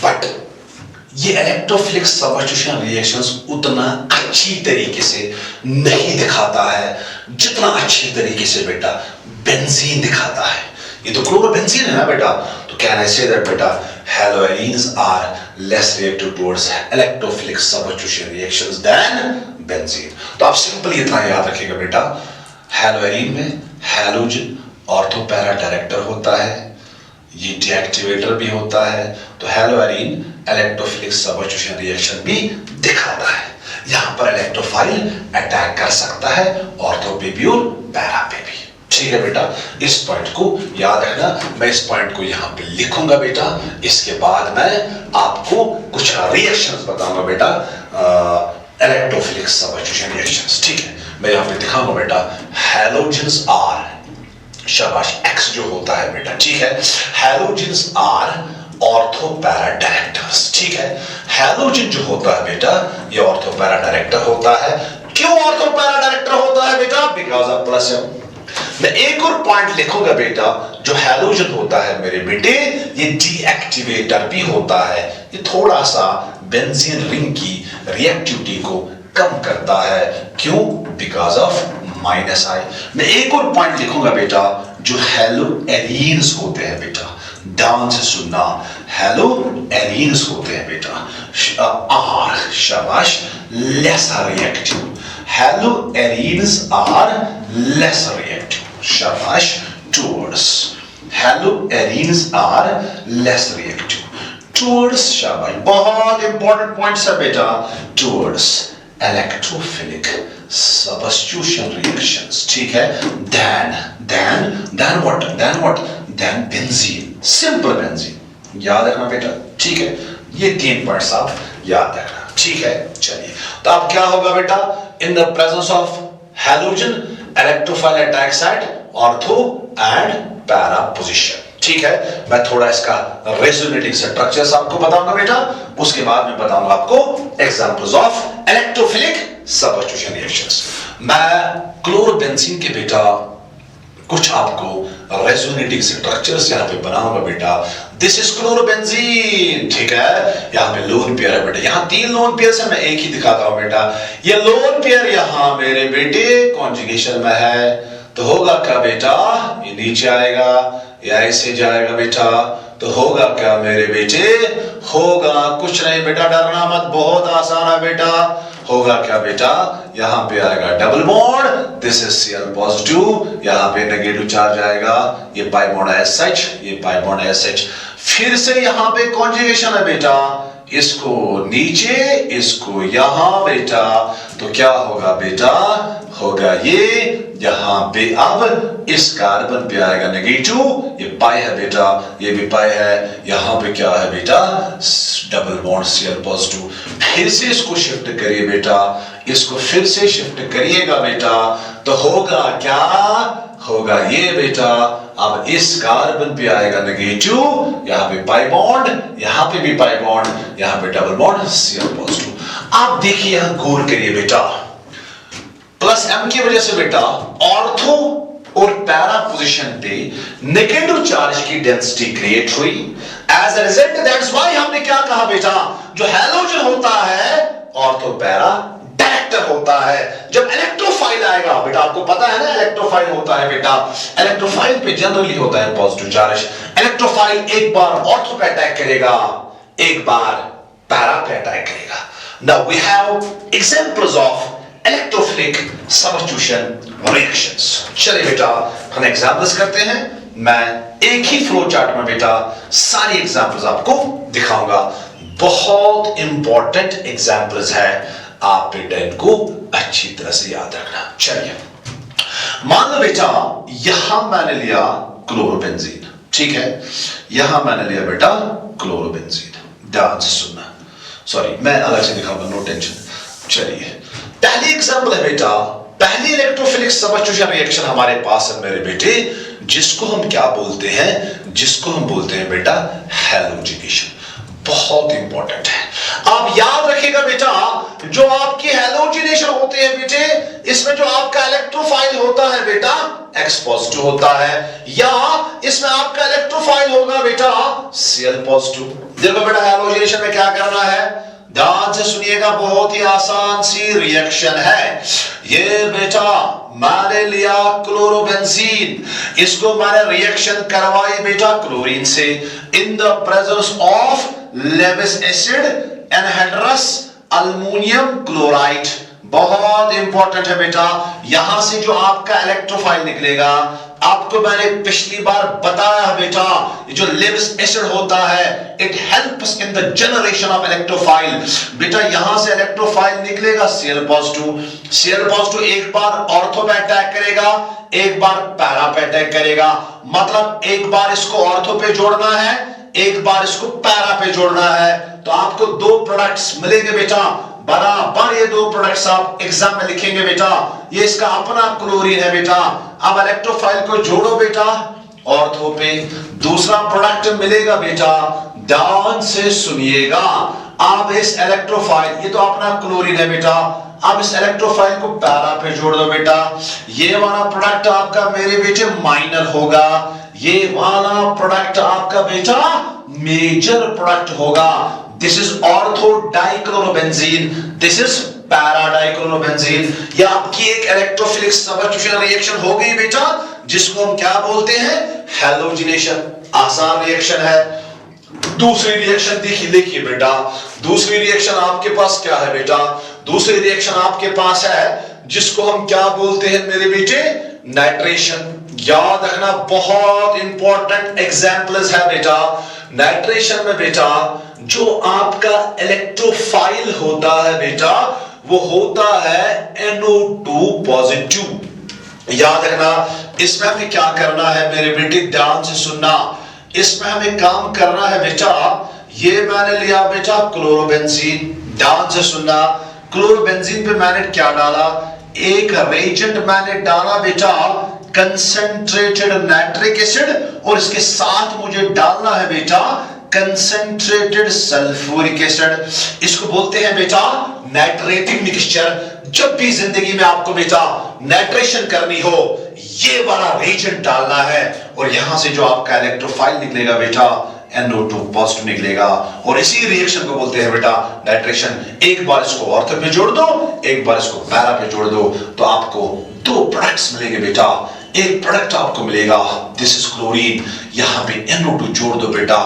but ये इलेक्ट्रोफिलिक सबस्टिट्यूशन रिएक्शंस उतना अच्छी तरीके से नहीं दिखाता है जितना अच्छी तरीके से बेटा बेंजीन दिखाता है। ये तो क्लोरोबेंजीन है ना बेटा, तो कैन आई से दैट बेटा haloarenes are less reactive towards electrophilic substitution reactions than benzene. तो आप सिंपल इतना याद रखिएगा बेटा, हैलोएरीन में हैलोजन ऑर्थो पैरा डायरेक्टर होता है, ये डीएक्टिवेटर भी होता है। तो हैलोएरीन इलेक्ट्रोफिलिक सबस्टिट्यूशन रिएक्शन भी दिखाता है। यहां पर इलेक्ट्रोफाइल अटैक कर सकता है ऑर्थो पे भी और पैरा पे भी। ठीक है बेटा, इस पॉइंट को याद रखना। मैं इस पॉइंट को यहां पे लिखूंगा बेटा, इसके बाद मैं आपको कुछ रिएक्शंस बताऊंगा बेटा, इलेक्ट्रोफिलिक सबस्टिट्यूशन रिएक्शंस। ठीक है, मैं यहां पे दिखाऊंगा बेटा हैलोजेंस आर, शाबाश, एक्स जो होता है बेटा, ठीक है, halogens are ortho para directors. ठीक है, हैलोजन जो होता है बेटा ये ऑर्थो पैरा डायरेक्टर होता है। क्यों ऑर्थो पैरा डायरेक्टर होता है बेटा? Because of plus M. मैं एक और पॉइंट लिखूंगा बेटा, जो हैलोजन होता है मेरे बेटे ये डीएक्टिवेटर भी होता है, ये थोड़ा सा बेंजीन रिंग की रिएक्टिविटी को कम करता है। क्यों? बिकॉज ऑफ माइनस आई। मैं एक और पॉइंट लिखूंगा बेटा, जो हेलो एरीन्स होते हैं बेटा, ध्यान से सुनना, हेलो एरीन्स होते हैं बेटा, आर, शाबाश, less reactive. Haloarenes are less reactive, शाबाश, towards, haloarenes are less reactive towards, शाबाश, बहुत इंपॉर्टेंट पॉइंट्स है बेटा, टुवर्ड्स इलेक्ट्रोफिलिक सबस्टिट्यूशन रिएक्शंस। ठीक है, then what? Then benzene, simple benzene, याद रखना बेटा। ठीक है, ये 3 पॉइंट्स आप याद रखना। ठीक है, चलिए, तो अब क्या होगा बेटा, in the presence of halogen electrophile attacks at ortho and para position. ठीक है, मैं थोड़ा इसका रेजोनेटिंग स्ट्रक्चर्स आपको बताऊंगा बेटा, उसके बाद मैं बताऊंगा आपको examples of electrophilic substitution reactions. मैं क्लोरोबेंजीन के बेटा कुछ आपको रेजोनेटिंग स्ट्रक्चर्स यहां पे बनाऊंगा बेटा। This is chlorobenzene. ठीक है, यहां पे लोन पेयर है बेटा, यहां 3 लोन पेयर है, मैं एक ही दिखाता हूं बेटा। ये लोन पेयर यहां मेरे बेटे कॉन्जुगेशन में है, तो होगा क्या बेटा, ये नीचे आएगा या ऐसे जाएगा बेटा, तो होगा क्या मेरे बेटे, होगा कुछ नहीं बेटा, डरना मत, बहुत आसान है बेटा। होगा क्या बेटा, यहां पे आएगा double bond, this is Cl positive, यहां पे नेगेटिव चार्ज आएगा, ये पाई बॉन्ड SH, ये पाई बॉन्ड SH, फिर से यहां पे कॉन्जुगेशन है बेटा, इसको नीचे, इसको यहां बेटा, तो क्या होगा बेटा, होगा ये यहां पे, अब इस कार्बन पे आएगा नेगेटिव, ये पाई है बेटा, ये भी पाई है, यहां पे क्या है बेटा, डबल बॉन्ड Cl पॉजिटिव, फिर से इसको शिफ्ट करिए बेटा, इसको फिर से शिफ्ट करिएगा बेटा, तो होगा क्या, होगा ये बेटा, अब इस कार्बन पे आएगा नेगेटिव, यहां पे पाई बॉन्ड, यहां पे भी पाई बॉन्ड, यहां पे डबल बॉन्ड Cl पॉजिटिव। आप देखिए यहां गौर करिए बेटा, प्लस M की वजह से बेटा ऑर्थो और पैरा पोजीशन पे नेगेटिव चार्ज की डेंसिटी क्रिएट हुई। As a result that's why हमने क्या कहा बेटा, जो हैलोजन होता है ऑर्थो पैरा डायरेक्टर होता है। जब इलेक्ट्रोफाइल आएगा बेटा, आपको पता है ना इलेक्ट्रोफाइल होता है बेटा, इलेक्ट्रोफाइल पे जनरली होता है पॉजिटिव चार्ज। इलेक्ट्रोफाइल एक बार ऑर्थो पे अटैक करेगा, एक बार पैरा पे अटैक करेगा। Now we have examples of electrophilic substitution reactions. चलिए बेटा हम एग्जांपल्स करते हैं। मैं एक ही फ्लो चार्ट में बेटा सारी एग्जांपल्स आपको दिखाऊंगा, बहुत इंपॉर्टेंट एग्जांपल्स है, आप बेटा इनको अच्छी तरह से याद रखना। चलिए मान लो बेटा यहां मैंने लिया क्लोरोबेंजीन, ठीक है, यहां मैंने लिया बेटा क्लोरोबेंजीन, ध्यान से सुनना, सॉरी मैं अलग से दिखाऊंगा, नो टेंशन। चलिए पहली एग्जांपल है बेटा, पहली इलेक्ट्रोफिलिक सबस्टिट्यूशन रिएक्शन हमारे पास है मेरे बेटे, जिसको हम क्या बोलते हैं, जिसको हम बोलते हैं बेटा हैलोजिनेशन। बहुत इंपॉर्टेंट है, आप याद रखिएगा बेटा, जो आपकी हैलोजिनेशन होते हैं बेटे, इसमें जो आपका इलेक्ट्रोफाइल होता है बेटा X पॉजिटिव होता है, या इसमें आपका इलेक्ट्रोफाइल होगा बेटा Cl पॉजिटिव। देखो बेटा हैलोजिनेशन में क्या करना है, ध्यान से सुनिएगा, बहुत ही आसान सी रिएक्शन है ये बेटा। मैंने लिया क्लोरोबेंजीन, इसको मैंने रिएक्शन करवाई बेटा क्लोरीन से, इन the presence of Lewis acid anhydrous aluminium chloride. बहुत इंपॉर्टेंट है बेटा, यहां से जो आपका इलेक्ट्रोफाइल निकलेगा आपको मैंने पिछली बार बताया बेटा, ये जो लेविस एसिड होता है it helps in the generation of electrophile. बेटा यहां से इलेक्ट्रोफाइल निकलेगा Cl पॉजिटिव, एक बार ऑर्थो पे अटैक करेगा, एक बार पैरा पे अटैक करेगा। मतलब एक बार इसको ऑर्थो पे जोड़ना है, एक बार इसको पैरा पे जोड़ना है, तो आपको दो प्रोडक्ट्स मिलेंगे बेटा बराबर। ये दो प्रोडक्ट्स आप एग्जाम में लिखेंगे बेटा। ये इसका अपना क्लोरीन है बेटा। अब इलेक्ट्रोफाइल को जोड़ो बेटा ऑर्थो पे, दूसरा प्रोडक्ट मिलेगा बेटा, ध्यान से सुनिएगा। अब इस इलेक्ट्रोफाइल, ये तो अपना क्लोरीन है बेटा, अब इस इलेक्ट्रोफाइल को पैरा पे जोड़ दो बेटा। ये वाला प्रोडक्ट आपका मेरे बेटे माइनर होगा, ये वाला प्रोडक्ट आपका बेटा मेजर प्रोडक्ट होगा। This is ortho dichlorobenzene, this is para dichlorobenzene. ये आपकी एक इलेक्ट्रोफिलिक सब्स्टिट्यूशन रिएक्शन हो गई बेटा, जिसको हम क्या बोलते हैं, हैलोजिनेशन। आसान रिएक्शन है। दूसरी रिएक्शन देखिए बेटा, दूसरी रिएक्शन आपके पास क्या है बेटा, दूसरी रिएक्शन आपके पास है जिसको हम क्या बोलते हैं मेरे बेटे, नाइट्रेशन। याद रखना, बहुत इंपॉर्टेंट एग्जांपल्स है बेटा। नाइट्रेशन में बेटा जो आपका इलेक्ट्रोफाइल होता है बेटा, वो होता है NO2 पॉजिटिव। याद रखना, इसमें हमें क्या करना है मेरे बेटे, ध्यान से सुनना, इसमें हमें काम करना है बेटा। ये मैंने लिया बेटा क्लोरोबेंजीन, ध्यान से सुनना, क्लोरोबेंजीन पे मैंने क्या डाला, एक रेजेंट मैंने डाला बेटा कंसंट्रेटेड नाइट्रिक एसिड, और इसके साथ मुझे डालना है बेटा कंसंट्रेटेड सल्फ्यूरिक एसिड। इसको बोलते हैं बेटा नाइट्रेटिक मिक्सचर। जब भी जिंदगी में आपको बेटा नाइट्रेशन करनी हो, ये वाला रेजेंट डालना है, और यहां से जो आपका इलेक्ट्रोफाइल निकलेगा बेटा NO2 पॉजिटिव निकलेगा, और इसी रिएक्शन को बोलते हैं बेटा नाइट्रेशन। एक बार इसको ऑर्थो पे जोड़ दो, एक बार इसको पैरा पे जोड़ दो, तो आपको दो प्रोडक्ट्स मिलेंगे बेटा। एक प्रोडक्ट आपको मिलेगा दिस इज क्लोरीन, यहां पे NO2 जोड़ दो बेटा।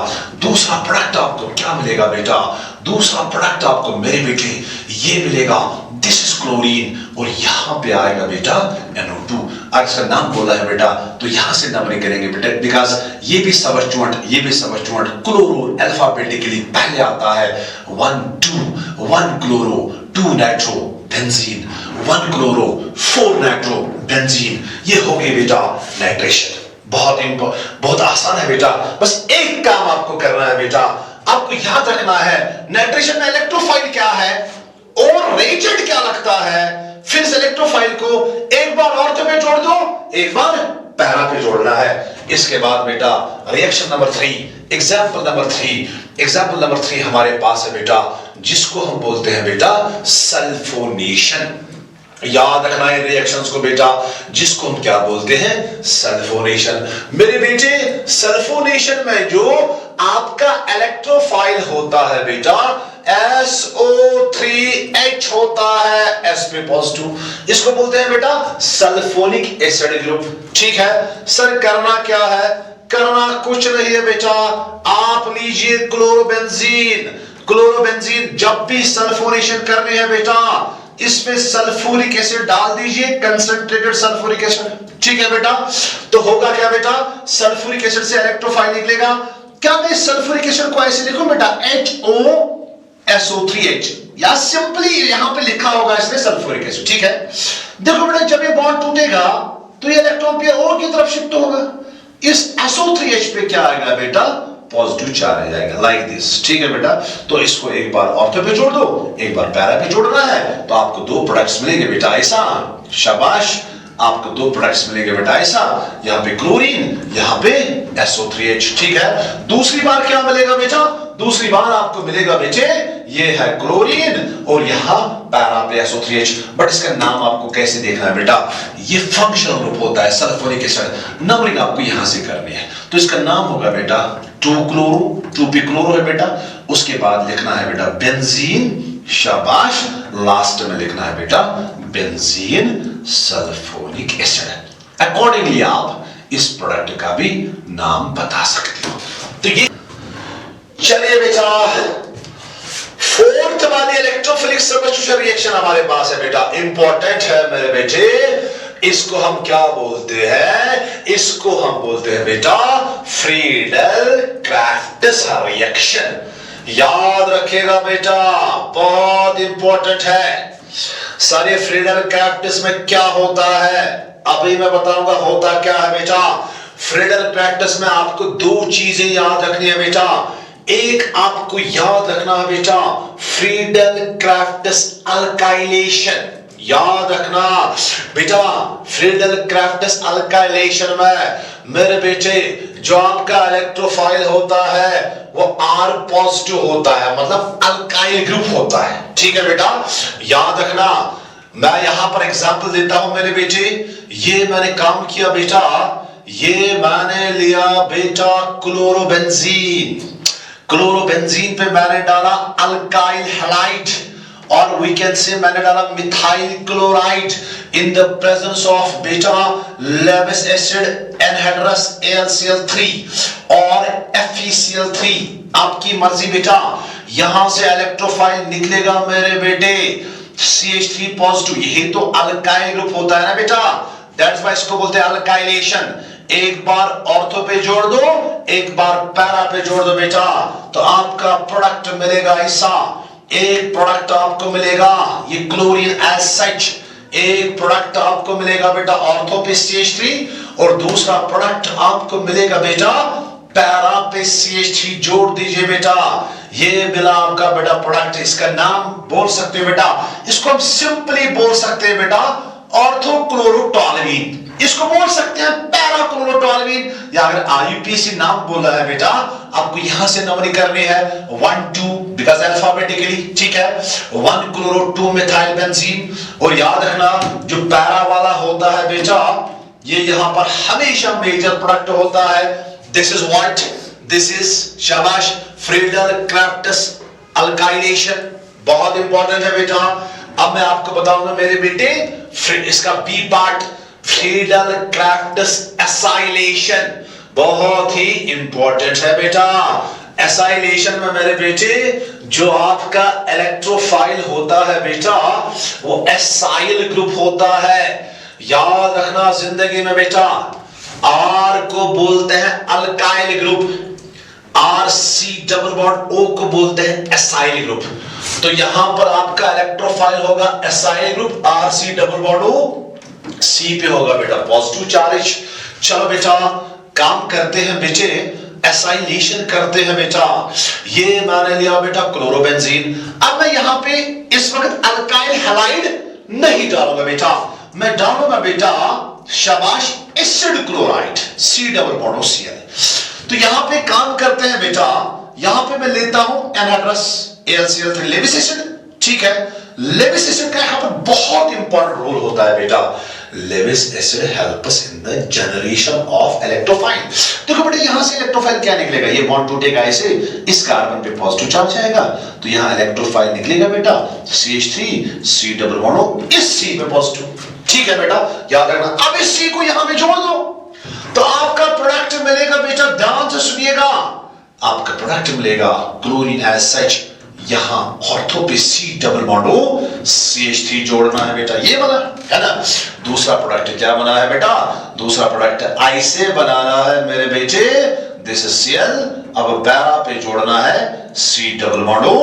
दूसरा प्रोडक्ट आपको क्या मिलेगा बेटा, दूसरा प्रोडक्ट आपको मेरे बेटे ये मिलेगा दिस इज क्लोरीन, और यहां पे आएगा बेटा NO2। अगर इसका नाम बोला है बेटा तो यहां से नंबरिंग करेंगे बेटा, बिकॉज ये भी सबस्टिट्यूएंट क्लोरो अल्फाबेटिकली पहले आता है 1 2 1 chloro 2 nitro benzene, 1 chloro 4 nitro benzene. ये हो गई बेटा नाइट्रेशन। बहुत आसान है बेटा, बस एक काम आपको करना है बेटा, आपको याद रखना है नाइट्रेशन में इलेक्ट्रोफाइल क्या है और रेजेंट क्या लगता है। फिर इस इलेक्ट्रोफाइल को एक बार ऑर्थो पे जोड़ दो, एक बार पैरा पे जोड़ना है। इसके बाद बेटा रिएक्शन नंबर 3, एग्जांपल नंबर 3 हमारे पास है बेटा, जिसको हम बोलते हैं बेटा सल्फोनेशन। याद रखना है रिएक्शंस को बेटा, जिसको हम क्या बोलते हैं, सल्फोनेशन। मेरे बेटे सल्फोनेशन में जो आपका इलेक्ट्रोफाइल होता है बेटा SO3H होता है S पे पॉजिटिव, इसको बोलते हैं बेटा सल्फोनिक एसिड ग्रुप। ठीक है सर, करना क्या है, करना कुछ नहीं है बेटा, आप लीजिए क्लोरोबेंजीन जब भी सल्फोनेशन करनी है बेटा, इसमें सल्फ्यूरिक एसिड डाल दीजिए, कंसंट्रेटेड सल्फ्यूरिक एसिड। ठीक है बेटा, तो होगा क्या बेटा, सल्फ्यूरिक एसिड से इलेक्ट्रोफाइल निकलेगा। क्या मैं सल्फ्यूरिक एसिड को ऐसे लिखूं बेटा HOSO3H, या सिंपली यहां पे लिखा होगा इसमें सल्फ्यूरिक एसिड। ठीक है, देखो बेटा जब ये बॉन्ड टूटेगा तो ये इलेक्ट्रॉन पेयर और की तरफ शिफ्ट होगा, इस SO3H पे क्या आएगा बेटा, पॉजिटिव चार्ज आ जाएगा, लाइक दिस। ठीक है बेटा, तो इसको एक बार ऑर्थो पे जोड़ दो, एक बार पैरा पे जोड़ना है, तो आपको दो प्रोडक्ट्स मिलेंगे बेटा ऐसा। शाबाश, आपको दो प्रोडक्ट्स मिलेंगे बेटा ऐसा, यहाँ पे क्लोरीन, यहाँ पे SO3H। ठीक है, दूसरी बार क्या मिलेगा बेटा, दूसरी बार आपको मिलेगा बेटे ये है क्लोरीन, और यहाँ पैरा पे SO3H। बट इसका नाम आपको कैसे देखना है बेटा, ये फंक्शनल ग्रुप होता है सल्फ्यूरिक एसिड। नंबरिंग आपको यहां से करनी है, तो इसका नाम होगा बेटा 2 क्लोरो, 2p क्लोरो है बेटा, उसके बाद लिखना है बेटा बेंजीन। शाबाश, लास्ट में लिखना है बेटा बेंजीन सल्फोनिक एसिड। अकॉर्डिंगली आप इस प्रोडक्ट का भी नाम बता सकते हो। तो ये चलिए बेटा, फोर्थ वाली इलेक्ट्रोफिलिक सब्स्टिट्यूशन रिएक्शन हमारे पास है बेटा, इंपॉर्टेंट है मेरे बेटे। इसको हम क्या बोलते हैं? इसको हम बोलते हैं बेटा फ्रीडल-क्राफ्ट्स रिएक्शन। याद रखिएगा बेटा, बहुत इंपॉर्टेंट है। सारे फ्रीडल-क्राफ्ट्स में क्या होता है अभी मैं बताऊंगा होता क्या है बेटा। फ्रीडल-क्राफ्ट्स में आपको दो चीजें याद रखनी है बेटा। एक आपको याद रखना है बेटा फ्रीडल-क्राफ्ट्स अल्काइलेशन। याद रखना बेटा फ्रीडल-क्राफ्ट्स अल्काइलेशन में मेरे बेटे जो आपका इलेक्ट्रोफाइल होता है वो R पॉजिटिव होता है, मतलब अल्काइल ग्रुप होता है। ठीक है बेटा, याद रखना। मैं यहां पर एग्जांपल देता हूं मेरे बेटे। ये मैंने काम किया बेटा, ये मैंने लिया बेटा क्लोरोबेंजीन। क्लोरोबेंजीन पे मैंने डाला अल्काइल हैलाइड, और वी कैन से मैंने डाला methyl chloride in the presence of बेटा लेविस एसिड एनहाइड्रस AlCl3 और FeCl3। आपकी मर्जी बेटा। यहां से इलेक्ट्रोफाइल निकलेगा मेरे बेटे CH3 पॉजिटिव। यही तो अल्काइल ग्रुप होता है ना बेटा, दैट्स व्हाई इसको बोलते हैं अल्काइलेशन। एक बार ऑर्थो पे जोड़ दो, एक बार पैरा पे जोड़ दो बेटा, तो आपका प्रोडक्ट मिलेगा ऐसा। एक प्रोडक्ट आपको मिलेगा ये क्लोरीन एज सच, एक प्रोडक्ट आपको मिलेगा बेटा ऑर्थो पे CH3, और दूसरा प्रोडक्ट आपको मिलेगा बेटा पैरा पे CH3। जोड़ दीजिए बेटा, ये मिला आपका बेटा प्रोडक्ट। इसका नाम बोल सकते हो बेटा, इसको हम सिंपली बोल सकते हैं बेटा ऑर्थोक्लोरोटोल्यूइन। इसको बोल सकते हैं पैराक्लोरोटोल्यूइन, या अगर IUPAC नाम बोला है बेटा आपको यहां से नंबरिंग करनी है 1 2 बिकॉज़ अल्फाबेटिकली। ठीक है, 1 क्लोरो 2 मिथाइल बेंजीन। और याद रखना जो पैरा वाला होता है बेटा ये यहां पर हमेशा मेजर प्रोडक्ट होता है। This is what, this is शाबाश फ्रीडल-क्राफ्ट्स अल्काइलेशन। बहुत इंपॉर्टेंट है बेटा। अब मैं आपको बताऊंगा मेरे बेटे इसका बी पार्ट फ्रीडल-क्राफ्ट्स एसाइलेशन, बहुत ही इंपॉर्टेंट है बेटा। एसाइलेशन में मेरे बेटे जो आपका इलेक्ट्रोफाइल होता है बेटा वो एसाइल ग्रुप होता है। याद रखना जिंदगी में बेटा, R को बोलते हैं alkyl group, RC double bond O को बोलते हैं एसाइल ग्रुप। तो यहां पर आपका इलेक्ट्रोफाइल होगा acyl group, RC double bond O, C पे होगा बेटा पॉजिटिव चार्ज। चलो बेटा काम करते हैं बेटे, एसाइलेशन करते हैं बेटा। ये मैंने लिया बेटा क्लोरोबेंजीन। अब मैं यहां पे इस वक्त अल्काइल हैलाइड नहीं डालूंगा बेटा, मैं डालूंगा बेटा शाबाश acid chloride C double bond OCl। तो यहां पे काम करते हैं बेटा, यहां पे मैं लेता हूं एनहाइड्रस AlCl3 लेविस एसिड। ठीक है, लेविस एसिड का यहां पर बहुत इंपॉर्टेंट रोल होता है बेटा। Lewis acid help us in the generation of electrophile. देखो बेटा यहां से इलेक्ट्रोफाइल क्या निकलेगा, ये बॉन्ड टूटेगा ऐसे, इस कार्बन पे पॉजिटिव चार्ज आएगा, तो यहां इलेक्ट्रोफाइल निकलेगा बेटा CH3 C double bond O, इस C पे पॉजिटिव। ठीक है बेटा, याद रखना। अब इस C को यहां पे जोड़ दो तो आपका प्रोडक्ट मिलेगा बेटा, ध्यान से सुनिएगा, आपका प्रोडक्ट मिलेगा क्लोरीन एज सच। यहां ऑर्थो पे C double bond O, CH3 जोड़ना है बेटा, ये बना है ना। दूसरा प्रोडक्ट क्या बना है बेटा, दूसरा प्रोडक्ट I से बनाना है मेरे बेटे, दिस इज Cl। अब पैरा पे जोड़ना है C double bond O,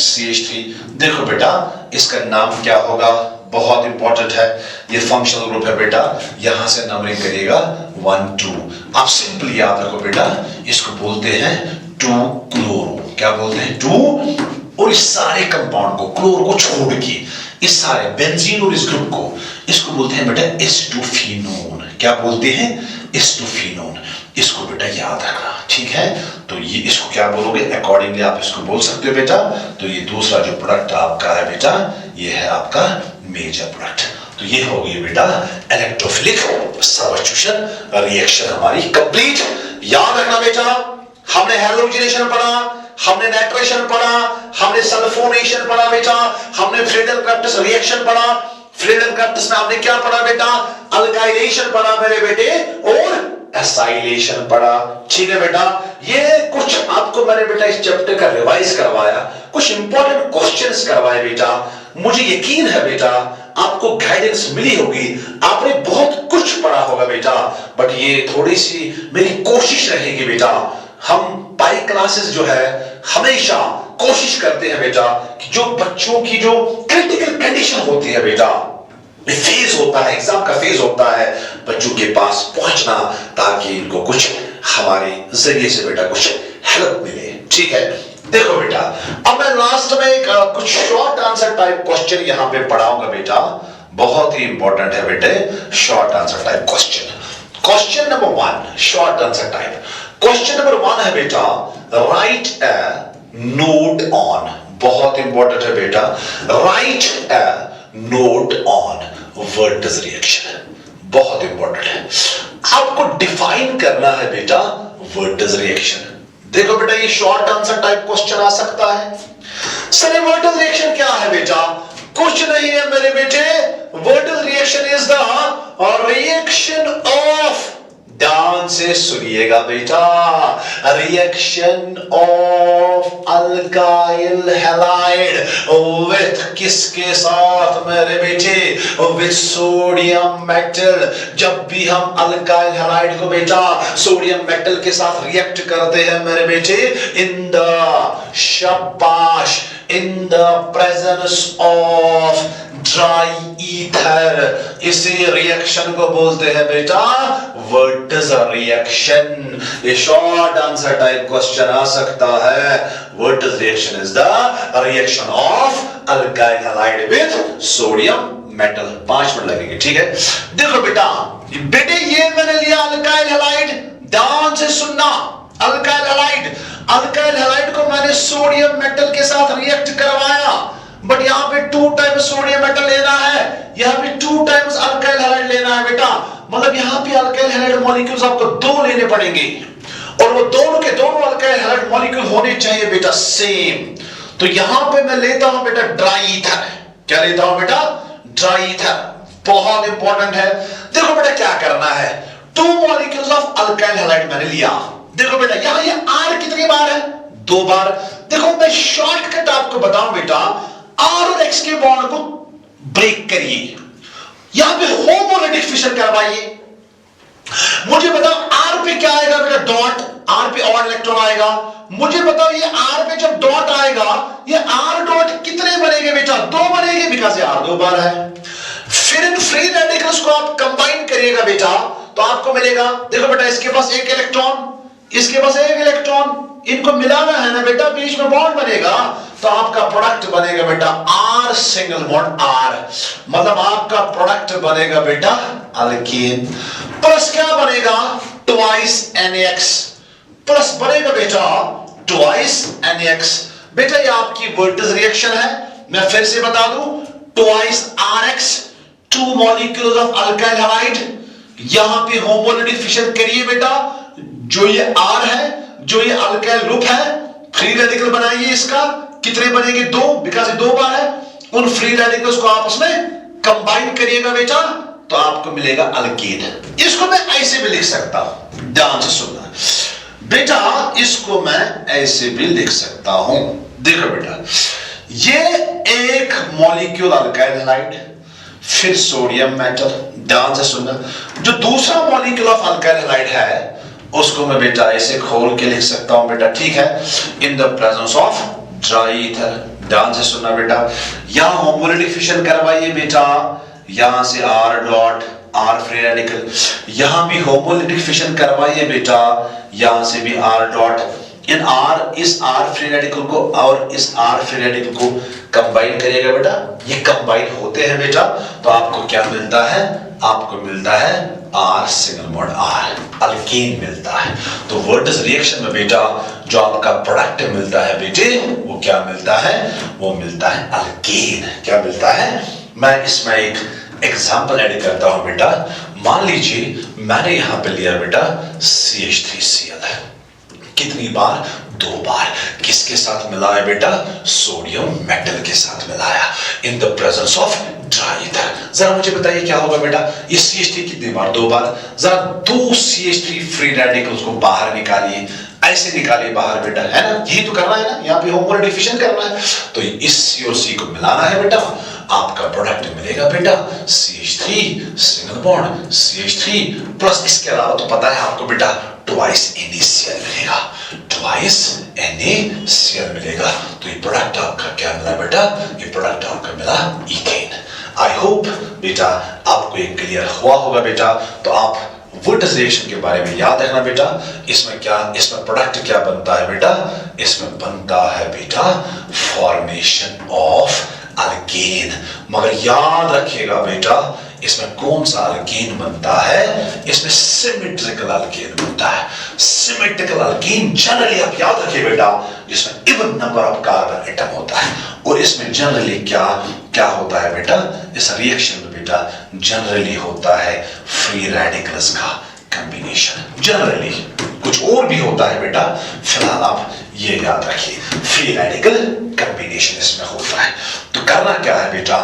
CH3। देखो बेटा इसका नाम क्या होगा, बहुत इंपॉर्टेंट है, ये फंक्शनल ग्रुप है बेटा, यहां से नंबरिंग करिएगा 1 2। आप सिंपली याद रखो बेटा इसको बोलते हैं 2 क्लोरो। क्या बोलते हैं 2, और इस सारे कंपाउंड को क्लोरो को छोड़ के इस सारे बेंजीन और इस ग्रुप को इसको बोलते हैं बेटा एस्टोफिनोन। क्या बोलते हैं, एस्टोफिनोन। इसको बेटा याद रखना, ठीक है। तो ये इसको क्या बोलोगे, अकॉर्डिंगली आप इसको बोल सकते हो बेटा। तो ये दूसरा जो प्रोडक्ट आपका है बेटा ये है आपका मेजर प्रोडक्ट। तो ये हो गई बेटा इलेक्ट्रोफिलिक सब्स्टिट्यूशन रिएक्शन हमारी कंप्लीट। याद रखना बेटा हमने हैलोजिनेशन पढ़ा, हमने नाइट्रेशन पढ़ा, हमने सल्फोनेशन पढ़ा बेटा, हमने फ्रीडल-क्राफ्ट्स रिएक्शन पढ़ा। फ्रीडल-क्राफ्ट्स में आपने क्या पढ़ा बेटा, अल्काइलेशन पढ़ा मेरे बेटे, और एसाइलेशन पढ़ा। ठीक है बेटा, ये कुछ आपको मैंने बेटा इस चैप्टर का रिवाइज करवाया, कुछ इंपॉर्टेंट क्वेश्चंस करवाए बेटा। मुझे यकीन है बेटा आपको गाइडेंस मिली होगी, आपने बहुत कुछ पढ़ा होगा बेटा। बट ये थोड़ी सी मेरी कोशिश रहेगी बेटा, हम पाई क्लासेस जो है हमेशा कोशिश करते हैं बेटा कि जो बच्चों की जो क्रिटिकल कंडीशन होती है बेटा, फेज होता है, एग्जाम का फेज होता है, बच्चों के पास पहुंचना ताकि इनको कुछ हमारे जरिए से बेटा कुछ हेल्प मिले। ठीक है, देखो बेटा अब मैं लास्ट में एक कुछ शॉर्ट आंसर टाइप क्वेश्चन यहां पे पढ़ाऊंगा बेटा, बहुत ही इंपॉर्टेंट है बेटे short answer type question. Question number 1 short answer type question number 1 है बेटा, राइट ए नोट ऑन। बहुत इंपॉर्टेंट है बेटा, right A note on what is reaction. बहुत इंपॉर्टेंट है, आपको डिफाइन करना है बेटा व्हाट इज रिएक्शन। देखो बेटा ये शॉर्ट आंसर टाइप क्वेश्चन आ सकता है। सर व्हाट इज रिएक्शन क्या है बेटा? कुछ नहीं है मेरे बेटे, what is reaction is the reaction of, ध्यान से सुनिएगा बेटा, reaction of alkyl halide with किसके साथ मेरे बेटे? With sodium metal. जब भी हम अल्काइल हैलाइड को बेटा सोडियम मेटल के साथ रिएक्ट करते हैं मेरे बेटे, इन द शाबाश इन the presence of dry ether, इसी रिएक्शन को बोलते हैं बेटा व्हाट इज अ रिएक्शन। ये शॉर्ट आंसर टाइप क्वेश्चन आ सकता है, what is reaction is the reaction of alkyl halide with sodium metal. 5 minute लगेंगे। ठीक है, देखो बेटा बेटे ये मैंने लिया अल्काइल हैलाइड, ध्यान से सुनना, अल्काइल हैलाइड, अल्काइल हैलाइड को मैंने सोडियम मेटल के साथ रिएक्ट करवाया, बट यहां पे 2 टाइम्स सोडियम मेटल लेना है, यहां पे 2 टाइम्स अल्काइल हैलाइड लेना है बेटा। मतलब यहां पे अल्काइल हैलाइड मॉलिक्यूल्स आपको 2 लेने पड़ेंगे, और वो दोनों के दोनों अल्काइल हैलाइड मॉलिक्यूल होने चाहिए बेटा सेम। तो यहां पे मैं लेता हूं बेटा ड्राई ईथर। क्या लेता हूं बेटा? Dry ether. बहुत इंपॉर्टेंट है। देखो बेटा क्या करना है, 2 मॉलिक्यूल्स ऑफ अल्काइल हैलाइड मैंने लिया। देखो बेटा यहां ये R कितनी बार है? 2 बार। देखो मैं शॉर्टकट आपको बताऊं बेटा, R और X के बॉन्ड को ब्रेक करिए, यहां पे होमोलैटिक फिशन करवाइए। मुझे बताओ R पे क्या आएगा बेटा? डॉट। R पे और इलेक्ट्रॉन आएगा। मुझे बताओ ये R पे जब डॉट आएगा, ये R डॉट कितने बनेंगे बेटा? 2 बनेंगे, बिकॉज़ ये R 2 बार है। फिर इन फ्री रेडिकल्स को आप कंबाइन करिएगा बेटा, तो आपको मिलेगा, देखो बेटा इसके पास 1 इलेक्ट्रॉन, इसके पास 1 इलेक्ट्रॉन, इनको मिलाना है ना बेटा, बीच में बॉन्ड बनेगा, तो आपका प्रोडक्ट बनेगा बेटा R सिंगल बॉन्ड R। मतलब आपका प्रोडक्ट बनेगा बेटा अल्कीन, प्लस क्या बनेगा? ट्वाइस NaX, प्लस बनेगा बेटा ट्वाइस NaX। बेटा ये आपकी व्हाट इज रिएक्शन है, मैं फिर से बता दूं, twice RX, 2 molecules of alkyl halide, यहां पे होमोलैटिक फिशन करिए बेटा, जो ये R है, जो ये अल्काइल ग्रुप है, फ्री रेडिकल बनाइए, इसका कितने बनेंगे? 2, बिकॉज़ ये 2 बार है। उन फ्री रेडिकल्स को आपस में कंबाइन करिएगा बेटा, तो आपको मिलेगा अल्कीन। इसको मैं ऐसे भी लिख सकता हूं, ध्यान से सुनना बेटा, इसको मैं ऐसे भी लिख सकता हूं। देखो बेटा ये एक मॉलिक्यूल अल्काइल हैलाइड, फिर सोडियम मेटल, ध्यान से सुनना, जो दूसरा मॉलिक्यूल ऑफ अल्काइल हैलाइड है उसको मैं बेटा ऐसे खोल के लिख सकता हूं बेटा। ठीक है, इन the presence of dry ether, ध्यान से सुनना बेटा, यहां होमोलैटिक फिशन करवाइए बेटा, यहां से R dot R free radical, यहां भी होमोलैटिक फिशन करवाइए बेटा, यहां से भी R डॉट, इन R इस R फ्री रेडिकल को और इस R फ्री रेडिकल को कंबाइन करिएगा बेटा, ये कंबाइन होते हैं बेटा, तो आपको क्या मिलता है? आपको मिलता है R single bond R, alkyne मिलता है। तो व्हाट इज रिएक्शन में बेटा जो आपका प्रोडक्ट मिलता है बेटे, वो क्या मिलता है? वो मिलता है अल्कीन। क्या मिलता है? मैं इसमें एक एग्जांपल ऐड करता हूं बेटा। मान लीजिए मैंने यहां पे लिया बेटा CH3Cl, कितनी बार? 2 बार। किसके साथ मिला है बेटा? सोडियम मेटल के साथ मिलाया इन the presence of dry ether. जरा मुझे बताइए क्या होगा बेटा? ये CH3 कितनी बार? 2 बार। जरा 2 CH3 फ्री रेडिकल्स को बाहर निकालिए, ऐसे निकालिए बाहर बेटा, है ना? यही तो करना है ना, यहाँ पे होमोलर डिफिशन करना है। तो इस C और C को मिलाना है बेटा, आपका प्रोडक्ट मिलेगा बेटा CH3 single bond CH3 plus इसके अलावा तो पता है आपको बेटा ट्वाइस NaCl मिलेगा, ट्वाइस NaCl मिलेगा। तो ये प्रोडक्ट आपका क्या मिला बेटा? ये प्रोडक्ट आपका मिला इथेन। आई होप बेटा आपको ये क्लियर हुआ होगा बेटा। तो आप वुड्स रिएक्शन के बारे में याद रखना बेटा। इसमें प्रोडक्ट क्या बनता है बेटा? इसमें बनता है बेटा फॉर्मेशन ऑफ अल्केन। मगर याद रखिएगा बेटा, इसमें कौन सा अल्केन बनता है? इसमें सिमेट्रिकल अल्केन बनता है। सिमेट्रिकल अल्केन जनरली आप याद रखिए बेटा, जिसमें even number of carbon atom होता है। और इसमें जनरली क्या होता है बेटा? इस रिएक्शन में बेटा जनरली होता है फ्री रेडिकल्स का कॉम्बिनेशन। जनरली कुछ और भी होता है बेटा, फिलहाल आप ये याद रखिए, फ्री रेडिकल कॉम्बिनेशन इसमें होता है। तो करना क्या है बेटा?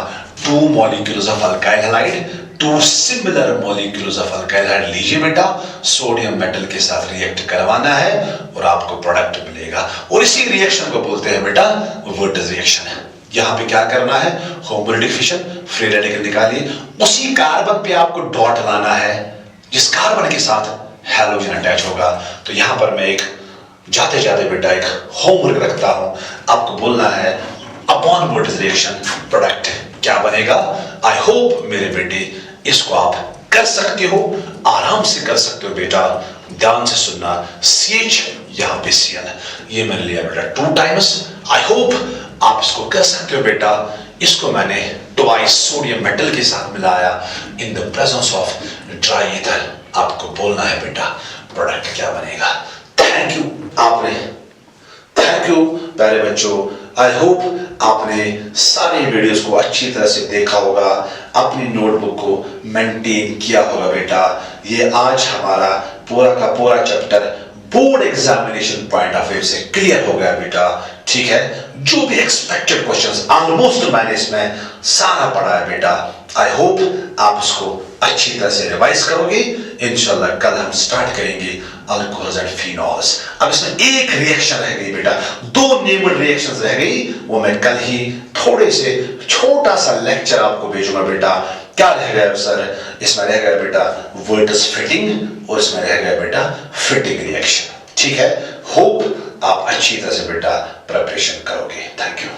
2 molecules of alkyl halide, 2 similar molecules of alkyl halide लीजिए बेटा, सोडियम मेटल के साथ रिएक्ट करवाना है और आपको प्रोडक्ट मिलेगा। और इसी रिएक्शन को बोलते हैं बेटा वुड्स रिएक्शन। यहां पे क्या करना है? होमोलर डिफिशन, फ्री रेडिकल निकालिए, उसी कार्बन पे आपको डॉट लाना है जिस कार्बन के साथ हैलोजन अटैच होगा। तो यहां पर मैं एक जाते जाते बेटा एक होमवर्क रखता हूं, आपको बोलना है अपॉन वुड्स रिएक्शन प्रोडक्ट क्या बनेगा। आई होप मेरे बेटे इसको आप कर सकते हो, आराम से कर सकते हो बेटा। ध्यान से सुनना, CH यहां पे Cl, ये मैंने लिया बेटा 2 टाइम्स। आई होप आप इसको कर सकते हो बेटा। इसको मैंने ट्वाइस सोडियम मेटल के साथ मिलाया इन the presence of dry ether. आपको बोलना है बेटा प्रोडक्ट क्या बनेगा। थैंक यू प्यारे बच्चों। आई होप आपने सारे वीडियोस को अच्छी तरह से देखा होगा, अपनी नोटबुक को मेंटेन किया होगा बेटा। ये आज हमारा पूरा का पूरा chapter board examination point of view से क्लियर हो गया बेटा। ठीक है, जो भी एक्सपेक्टेड क्वेश्चंस ऑलमोस्ट मैंने इसमें सारा पढ़ा है बेटा। आई होप आप इसको अच्छी तरह से रिवाइज करोगे। इंशाल्लाह कल हम स्टार्ट करेंगे अल्कोहल्स एंड फिनॉल्स। अब इसमें एक रिएक्शन रह गई बेटा, 2 नेम्ड रिएक्शंस रह गई, वो मैं कल ही थोड़े से छोटा सा लेक्चर आपको भेजूंगा बेटा। क्या रह गया सर? इसमें रह गया बेटा वुड्स फिटिंग और इसमें रह गया बेटा फिटिंग रिएक्शन। ठीक है, होप आप अच्छी तरह से बेटा प्रिपरेशन करोगे। Thank you.